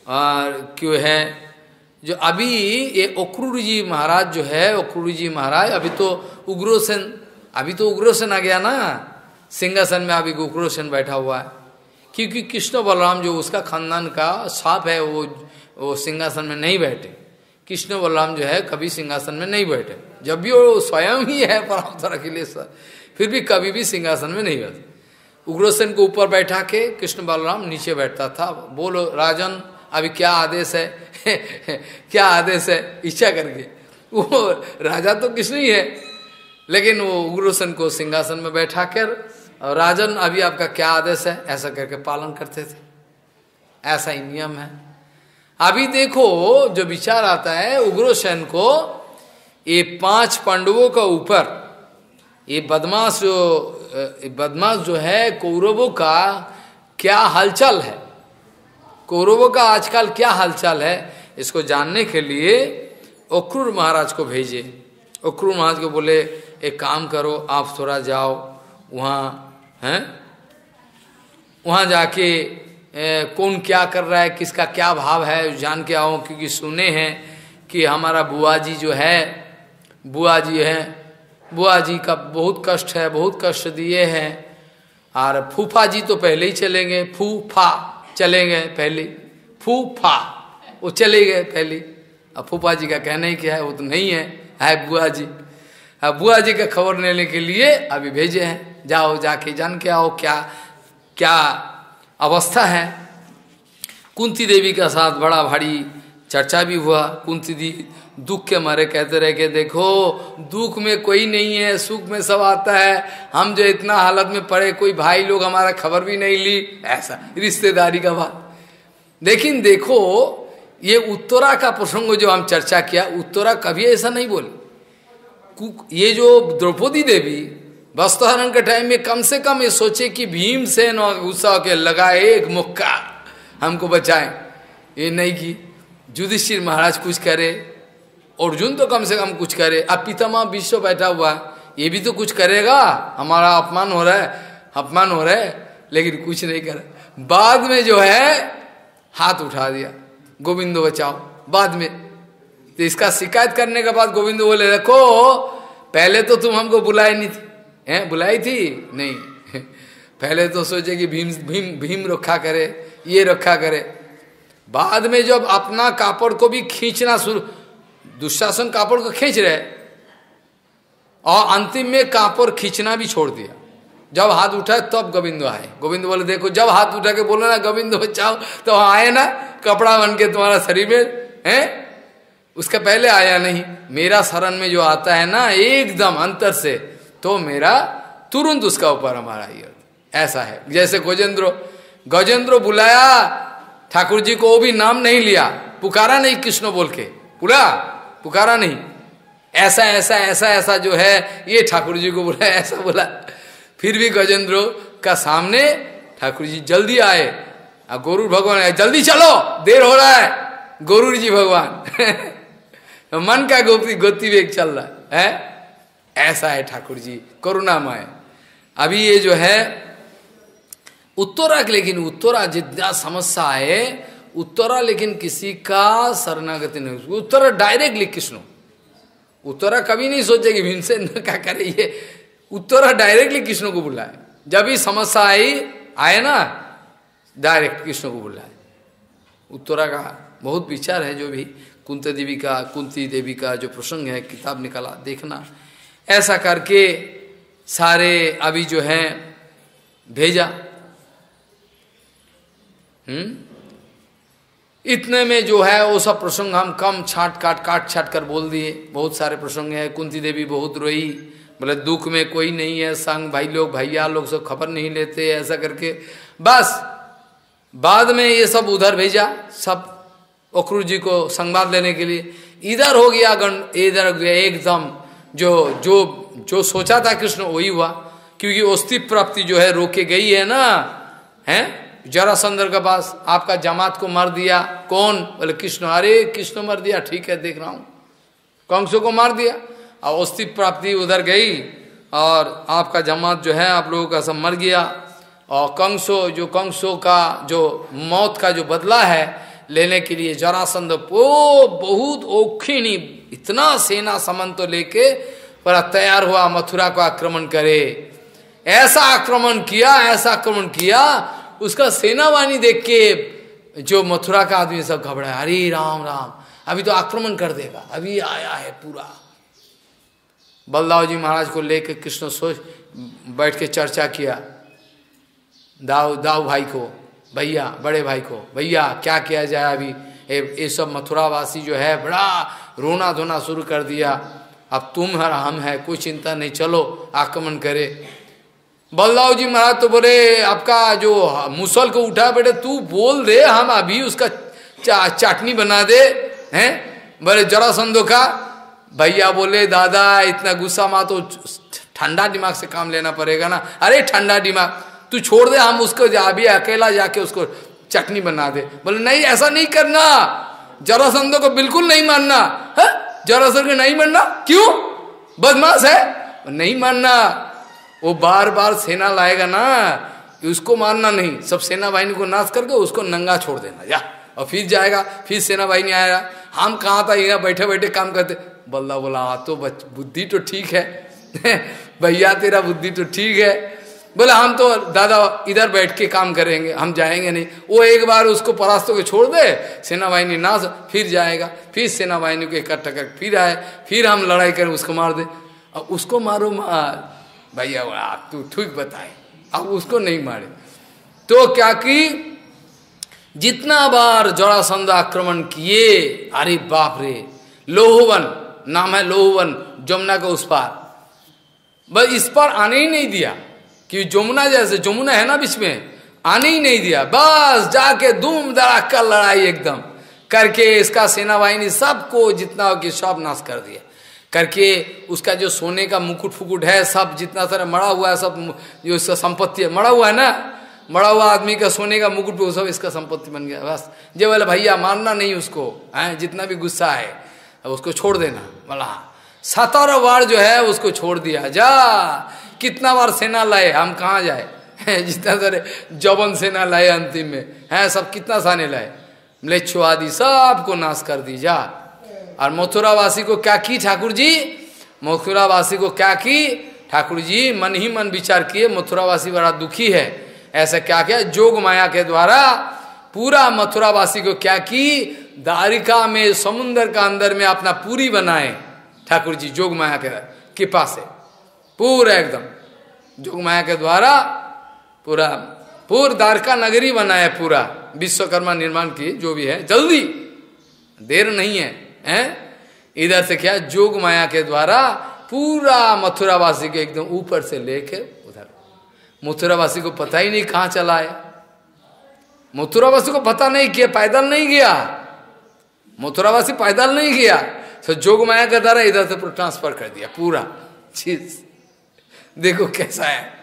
A: और क्यों है जो अभी ये अक्रूर जी महाराज जो है, अक्रूर जी महाराज अभी तो उग्रसेन आ गया ना सिंहासन में, अभी उग्रसेन बैठा हुआ है। क्योंकि कृष्ण बलराम जो उसका खानदान का साप है, वो सिंहासन में नहीं बैठे। कृष्ण बलराम जो है कभी सिंहासन में नहीं बैठे, जब भी वो स्वयं ही है परम अखिलेश्वर, फिर भी कभी भी सिंहासन में नहीं बैठे। उग्रसेन को ऊपर बैठा के कृष्ण बलराम नीचे बैठता था। बोलो राजन अभी क्या आदेश है क्या आदेश है, इच्छा करके। वो राजा तो कृष्ण ही है, लेकिन वो उग्रसेन को सिंहासन में बैठा कर, और राजन अभी आपका क्या आदेश है, ऐसा करके पालन करते थे। ऐसा ही नियम है। अभी देखो जो विचार आता है उग्रसेन को, ये 5 पांडवों का ऊपर ये बदमाश जो है कौरवों का क्या हालचाल है, कौरवों का आजकल क्या हालचाल है, इसको जानने के लिए अक्रूर महाराज को भेजे। अक्रूर महाराज को बोले एक काम करो, आप थोड़ा जाओ वहाँ हैं, वहाँ जाके कौन क्या कर रहा है, किसका क्या भाव है जान के आओ। क्योंकि सुने हैं कि हमारा बुआ जी जो है, बुआ जी का बहुत कष्ट है, बहुत कष्ट दिए हैं। और फूफा जी तो पहले ही चलेंगे, फूफा चलेंगे पहले, फूफा वो चले गए पहले। अब फूफा जी का कहना ही क्या है, वो तो नहीं है बुआ जी। अब बुआ जी का खबर लेने के लिए अभी भेजे हैं, जाओ जाके जान के आओ क्या क्या अवस्था है। कुंती देवी का साथ बड़ा भारी चर्चा भी हुआ। कुंती देवी दुख के मारे कहते रहे कि देखो दुख में कोई नहीं है, सुख में सब आता है। हम जो इतना हालत में पड़े, कोई भाई लोग हमारा खबर भी नहीं ली, ऐसा रिश्तेदारी का बात। लेकिन देखो ये उत्तरा का प्रसंग जो हम चर्चा किया, उत्तरा कभी ऐसा नहीं बोली। ये जो द्रौपदी देवी वस्त्रहरण के टाइम में कम से कम ये सोचे कि भीमसेन और गुस्सा के लगाए एक मुक्का हमको बचाए, ये नहीं की। युधिष्ठिर महाराज कुछ करे, अर्जुन तो कम से कम कुछ करे, अब पितामह विश्व बैठा हुआ ये भी तो कुछ करेगा, हमारा अपमान हो रहा है, लेकिन कुछ नहीं करे। बाद में जो है हाथ उठा दिया, गोविंदो बचाओ। बाद में तो इसका शिकायत करने के बाद गोविंदो बोले देखो पहले तो तुम हमको बुलाए नहीं थी, हैं बुलाई थी नहीं पहले तो सोचे कि भीम रखा करे, ये रखा करे। बाद में जब अपना कापड़ को भी खींचना शुरू, दुशासन कापड़ को खींच रहे और अंतिम में कापड़ खींचना भी छोड़ दिया। जब हाथ उठाए तब गोविंदो आए। गोविंदो बोले देखो जब हाथ उठा के बोलो ना गोविंदो बचाओ, तो आए ना कपड़ा बन के तुम्हारा शरीर में है, उसका पहले आया नहीं। मेरा शरण में जो आता है ना एकदम अंतर से, तो मेरा तुरंत उसका ऊपर हमारा ये ऐसा है। जैसे गजेंद्र बुलाया ठाकुर जी को, वो भी नाम नहीं लिया, पुकारा नहीं कृष्ण बोल के, पुकारा नहीं, ऐसा ऐसा ऐसा ऐसा जो है ये ठाकुर जी को बुलाया, ऐसा बोला। फिर भी गजेंद्र का सामने ठाकुर जी जल्दी आए, और गरुड़ भगवान जल्दी चलो देर हो रहा है, गरुड़ जी भगवान मन का गति वेग चल रहा है, ऐसा है ठाकुर जी करुणामय। अभी ये जो है उत्तरा, लेकिन उत्तरा जितना समस्या है उत्तरा, लेकिन किसी का शरणागति नहीं। उत्तरा डायरेक्टली कृष्ण, उत्तरा कभी नहीं सोचे कि भीमसेन क्या करे, ये उत्तरा डायरेक्टली कृष्ण को बुलाए। जब भी समस्या आई आए ना, डायरेक्ट कृष्ण को बुलाए। उत्तरा का बहुत विचार है, जो भी कुंती देवी का जो प्रसंग है, किताब निकाला देखना। ऐसा करके सारे अभी जो है भेजा। इतने में जो है वो सब प्रसंग हम कम काट छाट कर बोल दिए। बहुत सारे प्रसंग है। कुंती देवी बहुत रोई, बोले दुख में कोई नहीं है, संग भाई लोग भैया लोग सब खबर नहीं लेते, ऐसा करके बस। बाद में ये सब उधर भेजा, सब अक्रूर जी को संवाद लेने के लिए। इधर हो गया इधर हो गया एकदम, जो जो जो सोचा था कृष्ण वही हुआ। क्योंकि अस्तित्व प्राप्ति जो है रोके गई है ना, है जरासंध के पास। आपका जमात को मार दिया कौन? बोले कृष्ण। अरे कृष्ण मार दिया, ठीक है देख रहा हूं। कंसों को मार दिया और अस्तित्व प्राप्ति उधर गई, और आपका जमात जो है आप लोगों का सब मर गया। और कंसों का जो मौत का जो बदला है लेने के लिए जरासंध वो बहुत औखिनी इतना सेना समन लेके पर तैयार हुआ मथुरा को आक्रमण करे। ऐसा आक्रमण किया, उसका सेनावाणी देख के जो मथुरा का आदमी सब घबराया। अरे राम राम, अभी तो आक्रमण कर देगा, अभी आया है पूरा। बलदाव जी महाराज को लेकर कृष्ण सोच बैठ के चर्चा किया। दाऊ भाई को, भैया बड़े भाई को, भैया क्या किया जाए अभी? ये सब मथुरावासी जो है बड़ा रोना धोना शुरू कर दिया। अब तुम और हम है, कोई चिंता नहीं, चलो आक्रमण करे। बलदाव जी महाराज तो बोले आपका जो मुसल को उठा बेटे तू बोल दे, हम अभी उसका चटनी बना दे हैं। बोले जरासंधों का भैया बोले दादा इतना गुस्सा मा, तो ठंडा दिमाग से काम लेना पड़ेगा ना। अरे ठंडा दिमाग तू छोड़ दे, हम उसको अभी अकेला जाके उसको चटनी बना दे। बोले नहीं ऐसा नहीं करना, जरासंधों को बिल्कुल नहीं मानना है। जरासंध को नहीं मानना क्यों? बदमाश है, नहीं मानना। वो बार बार सेना लाएगा ना, उसको मारना नहीं। सब सेना बाहिनी को नाश करके उसको नंगा छोड़ देना जा, और फिर जाएगा, फिर सेना बाहिनी आएगा। हम कहाँ था यहाँ बैठे बैठे काम करते। बल्ला बोला तो बुद्धि तो ठीक है भैया तेरा बुद्धि तो ठीक है। बोला हम तो दादा इधर बैठ के काम करेंगे, हम जाएंगे नहीं। वो एक बार उसको परास्त को छोड़ दे, सेना बाहिनी नाश, फिर जाएगा, फिर सेना बाहिनी को इकट्ठा कर फिर आए, फिर हम लड़ाई करें, उसको मार दे। अब उसको मारो मार, भैया आप तू ठीक बताए। अब उसको नहीं मारे तो क्या कि जितना बार जरासंध आक्रमण किए, अरे बाप रे, लोहवन नाम है, लोहवन जमुना का उस पार, बस इस पर आने ही नहीं दिया। कि जमुना जैसे जमुना है ना बीच में, आने ही नहीं दिया। बस जाके धूम धड़ाका लड़ाई एकदम करके इसका सेना बाहिनी सबको जितना हो कि सब नाश कर दिया करके। उसका जो सोने का मुकुट फुकुट है सब जितना सारा मरा हुआ है, सब जो इसका संपत्ति है, मरा हुआ है ना, मरा हुआ आदमी का सोने का मुकुट वो सब इसका संपत्ति बन गया। बस जे बोले भैया मारना नहीं उसको, है जितना भी गुस्सा है अब उसको छोड़ देना। बोला 17 बार जो है उसको छोड़ दिया। जा कितना बार सेना लाए, हम कहाँ जाए जितना सारे जवन सेना लाए अंतिम में है, सब कितना साने लाए, म्लेच्छो आदि सबको नाश कर दी। जा और मथुरावासी को क्या की ठाकुर जी? मथुरावासी को क्या की ठाकुर जी? मन ही मन विचार किए, मथुरावासी बड़ा दुखी है। ऐसा क्या किया? जोग माया के द्वारा पूरा मथुरावासी को क्या की? द्वारिका में समुन्द्र का अंदर में अपना पूरी बनाए ठाकुर जी, जोग माया के कृपा से पूरा एकदम जोग माया के द्वारा पूरा द्वारका नगरी बनाए, पूरा विश्वकर्मा निर्माण की जो भी है, जल्दी देर नहीं है, हैं? इधर से क्या जोग माया के द्वारा पूरा मथुरावासी के एकदम ऊपर से लेके उधर। मथुरावासी को पता ही नहीं कहाँ चला है, मथुरावासी को पता नहीं किया, पैदल नहीं गया, मथुरावासी पैदल नहीं गया, तो जोग माया के द्वारा इधर से ट्रांसफर कर दिया पूरा चीज। देखो कैसा है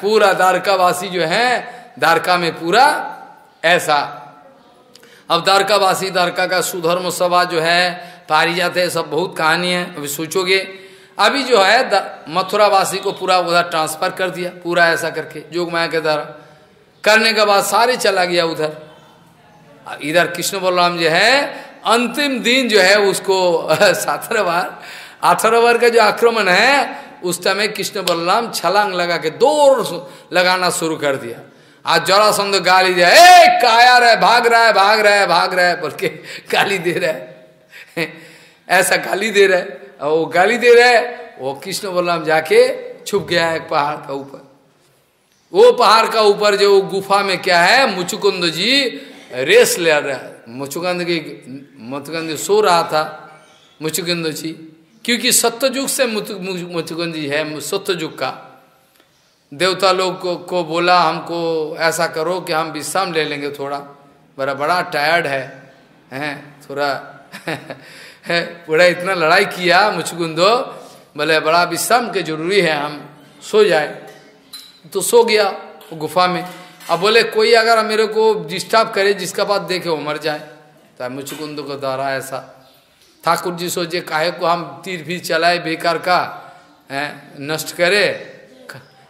A: पूरा द्वारकावासी जो है, द्वारका में पूरा ऐसा। अब द्वारकावासी, द्वारका का सुधर्म सभा जो है, पारिजात है, सब बहुत कहानी है, अभी सोचोगे। अभी जो है मथुरावासी को पूरा उधर ट्रांसफर कर दिया, पूरा ऐसा करके जोग माया के द्वारा करने के बाद सारे चला गया उधर। इधर कृष्ण बलराम जो है अंतिम दिन जो है उसको 18 बार का जो आक्रमण है उस समय कृष्ण बलराम छलांग लगा के दौड़ लगाना शुरू कर दिया। आज जरासंध गाली दिया, ए काया रे, भाग रहा है भाग रहा है भाग रहा है बोल के गाली दे रहा है। ऐसा गाली दे रहा है, और वो गाली दे रहा है, वो कृष्ण बलराम जाके छुप गया है पहाड़ का ऊपर। वो पहाड़ का ऊपर जो गुफा में क्या है, मुचुकुंद जी रेस ले रहा है। मुचुकुंद सो रहा था मुचुकुंद जी, क्योंकि सत्ययुग से मुचुकुंद जी है, सत्ययुग का। देवता लोग को बोला हमको ऐसा करो कि हम विश्राम ले लेंगे थोड़ा, बड़ा टायर्ड है थोड़ा है, बड़ा इतना लड़ाई किया मुचुकुंदो, बोले बड़ा विश्राम के जरूरी है, हम सो जाए। तो सो गया वो गुफा में। अब बोले कोई अगर मेरे को डिस्टर्ब करे, जिसका बात देखे वो मर जाए। तो मुचुकुंद को द्वारा ऐसा ठाकुर जी सोचे काहे को हम तीर भी चलाए बेकार का, है नष्ट करे,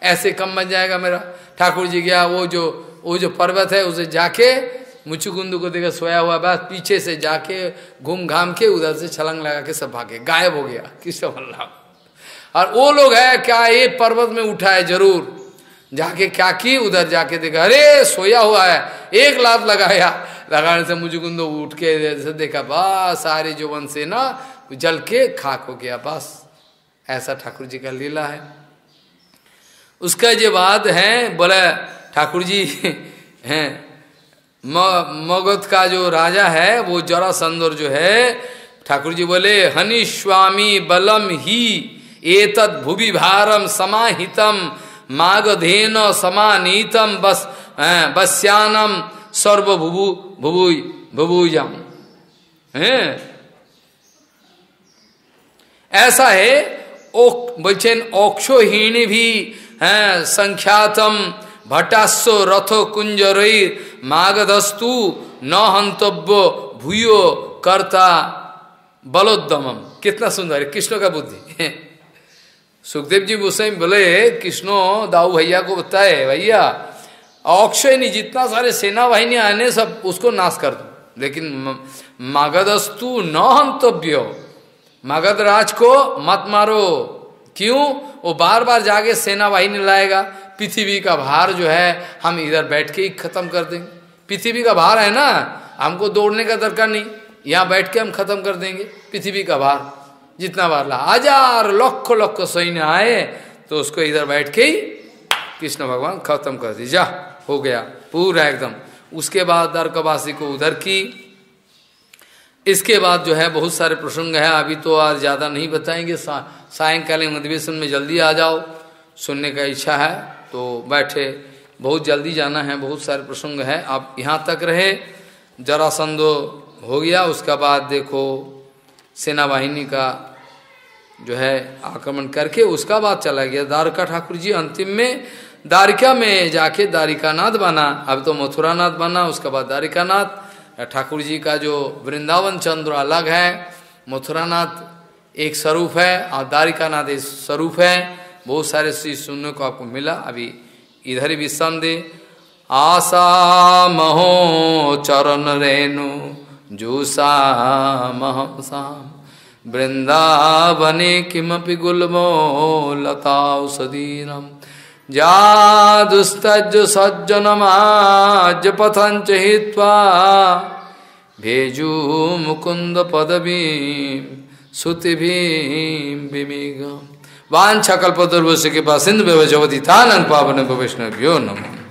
A: ऐसे कम बन जाएगा मेरा। ठाकुर जी गया, वो जो पर्वत है उसे जाके मुचुकुंद को देखा सोया हुआ, बस पीछे से जाके घूम घाम के उधर से छलांग लगा के सब भागे, गायब हो गया कृष्ण बलराम। और वो लोग है क्या, ये पर्वत में उठा है जरूर, जाके क्या की, उधर जाके देखा अरे सोया हुआ है, एक लात लगाया, लगाने से मुचुकुंद उठ के जैसे देखा, बस सारे जोवन से ना जल के खाक हो गया। बस ऐसा ठाकुर जी का लीला है। उसका जो बाद है, बोले ठाकुर जी हैं मगध का जो राजा है वो जरासंध जो है, ठाकुर जी बोले हनि स्वामी बलम ही एतद भुवि भारम समाहितम मागधेन समानीतम बस्यानम सर्व भुभुजम। ऐसा है बोलचेन ओक्षोहीणी भी संख्यातम भटास्व रथो कुंजरैर मागधस्तु न हंतव्य भूयो कर्ता बलोद्दमम। कितना सुंदर है कृष्ण का बुद्धि। सुखदेव जी गोस्वामी बोले कृष्णो दाऊ भैया को बताए, भैया अक्षय नहीं, जितना सारे सेना वाहिनी आने सब उसको नाश कर दो, लेकिन मागधस्तु न हंतव्य, मगध राज को मत मारो। क्यों? वो बार बार जाके सेना वाहिनी लाएगा, पृथ्वी का भार जो है हम इधर बैठ के ही खत्म कर देंगे। पृथ्वी का भार है ना, हमको दौड़ने का दरकार नहीं, यहाँ बैठ के हम खत्म कर देंगे पृथ्वी का भार। जितना बार ला 1000 लाख सैन्य आए तो उसको इधर बैठ के ही कृष्ण भगवान खत्म कर दी, जा हो गया पूरा एकदम। उसके बाद द्वारकावासी को उधर की। इसके बाद जो है बहुत सारे प्रसंग है, अभी तो आज ज़्यादा नहीं बताएंगे, सायंकालीन अधिवेशन में जल्दी आ जाओ, सुनने का इच्छा है तो बैठे, बहुत जल्दी जाना है, बहुत सारे प्रसंग है। आप यहाँ तक रहे, जरासंध हो गया, उसका बाद देखो सेना वाहिनी का जो है आक्रमण करके उसका बाद चला गया द्वारका। ठाकुर जी अंतिम में द्वारिका में जाके द्वारिकानाथ बना, अब तो मथुरानाथ बना, उसका बाद द्वारिकानाथ। ठाकुर जी का जो वृंदावन चंद्र अलग है, मथुरानाथ एक स्वरूप है और द्वारिकानाथ एक स्वरूप है। बहुत सारे चीज सुनने को आपको मिला। अभी इधर ही विश्राम दे। आशा महो चरण रेणु जूसा महसाम वृंदावने किमपि गुल्मो लताउषधीरम जादुस्तज सज्जनमाज पथंच हित्वा भेजू मुकुंद पदवीं सुतिभीं विमिगम। वांछा कल्पतरुभ्यश्च कृपा सिंधु व्यवजवति तानंग पावन वैष्णव्यो नमः।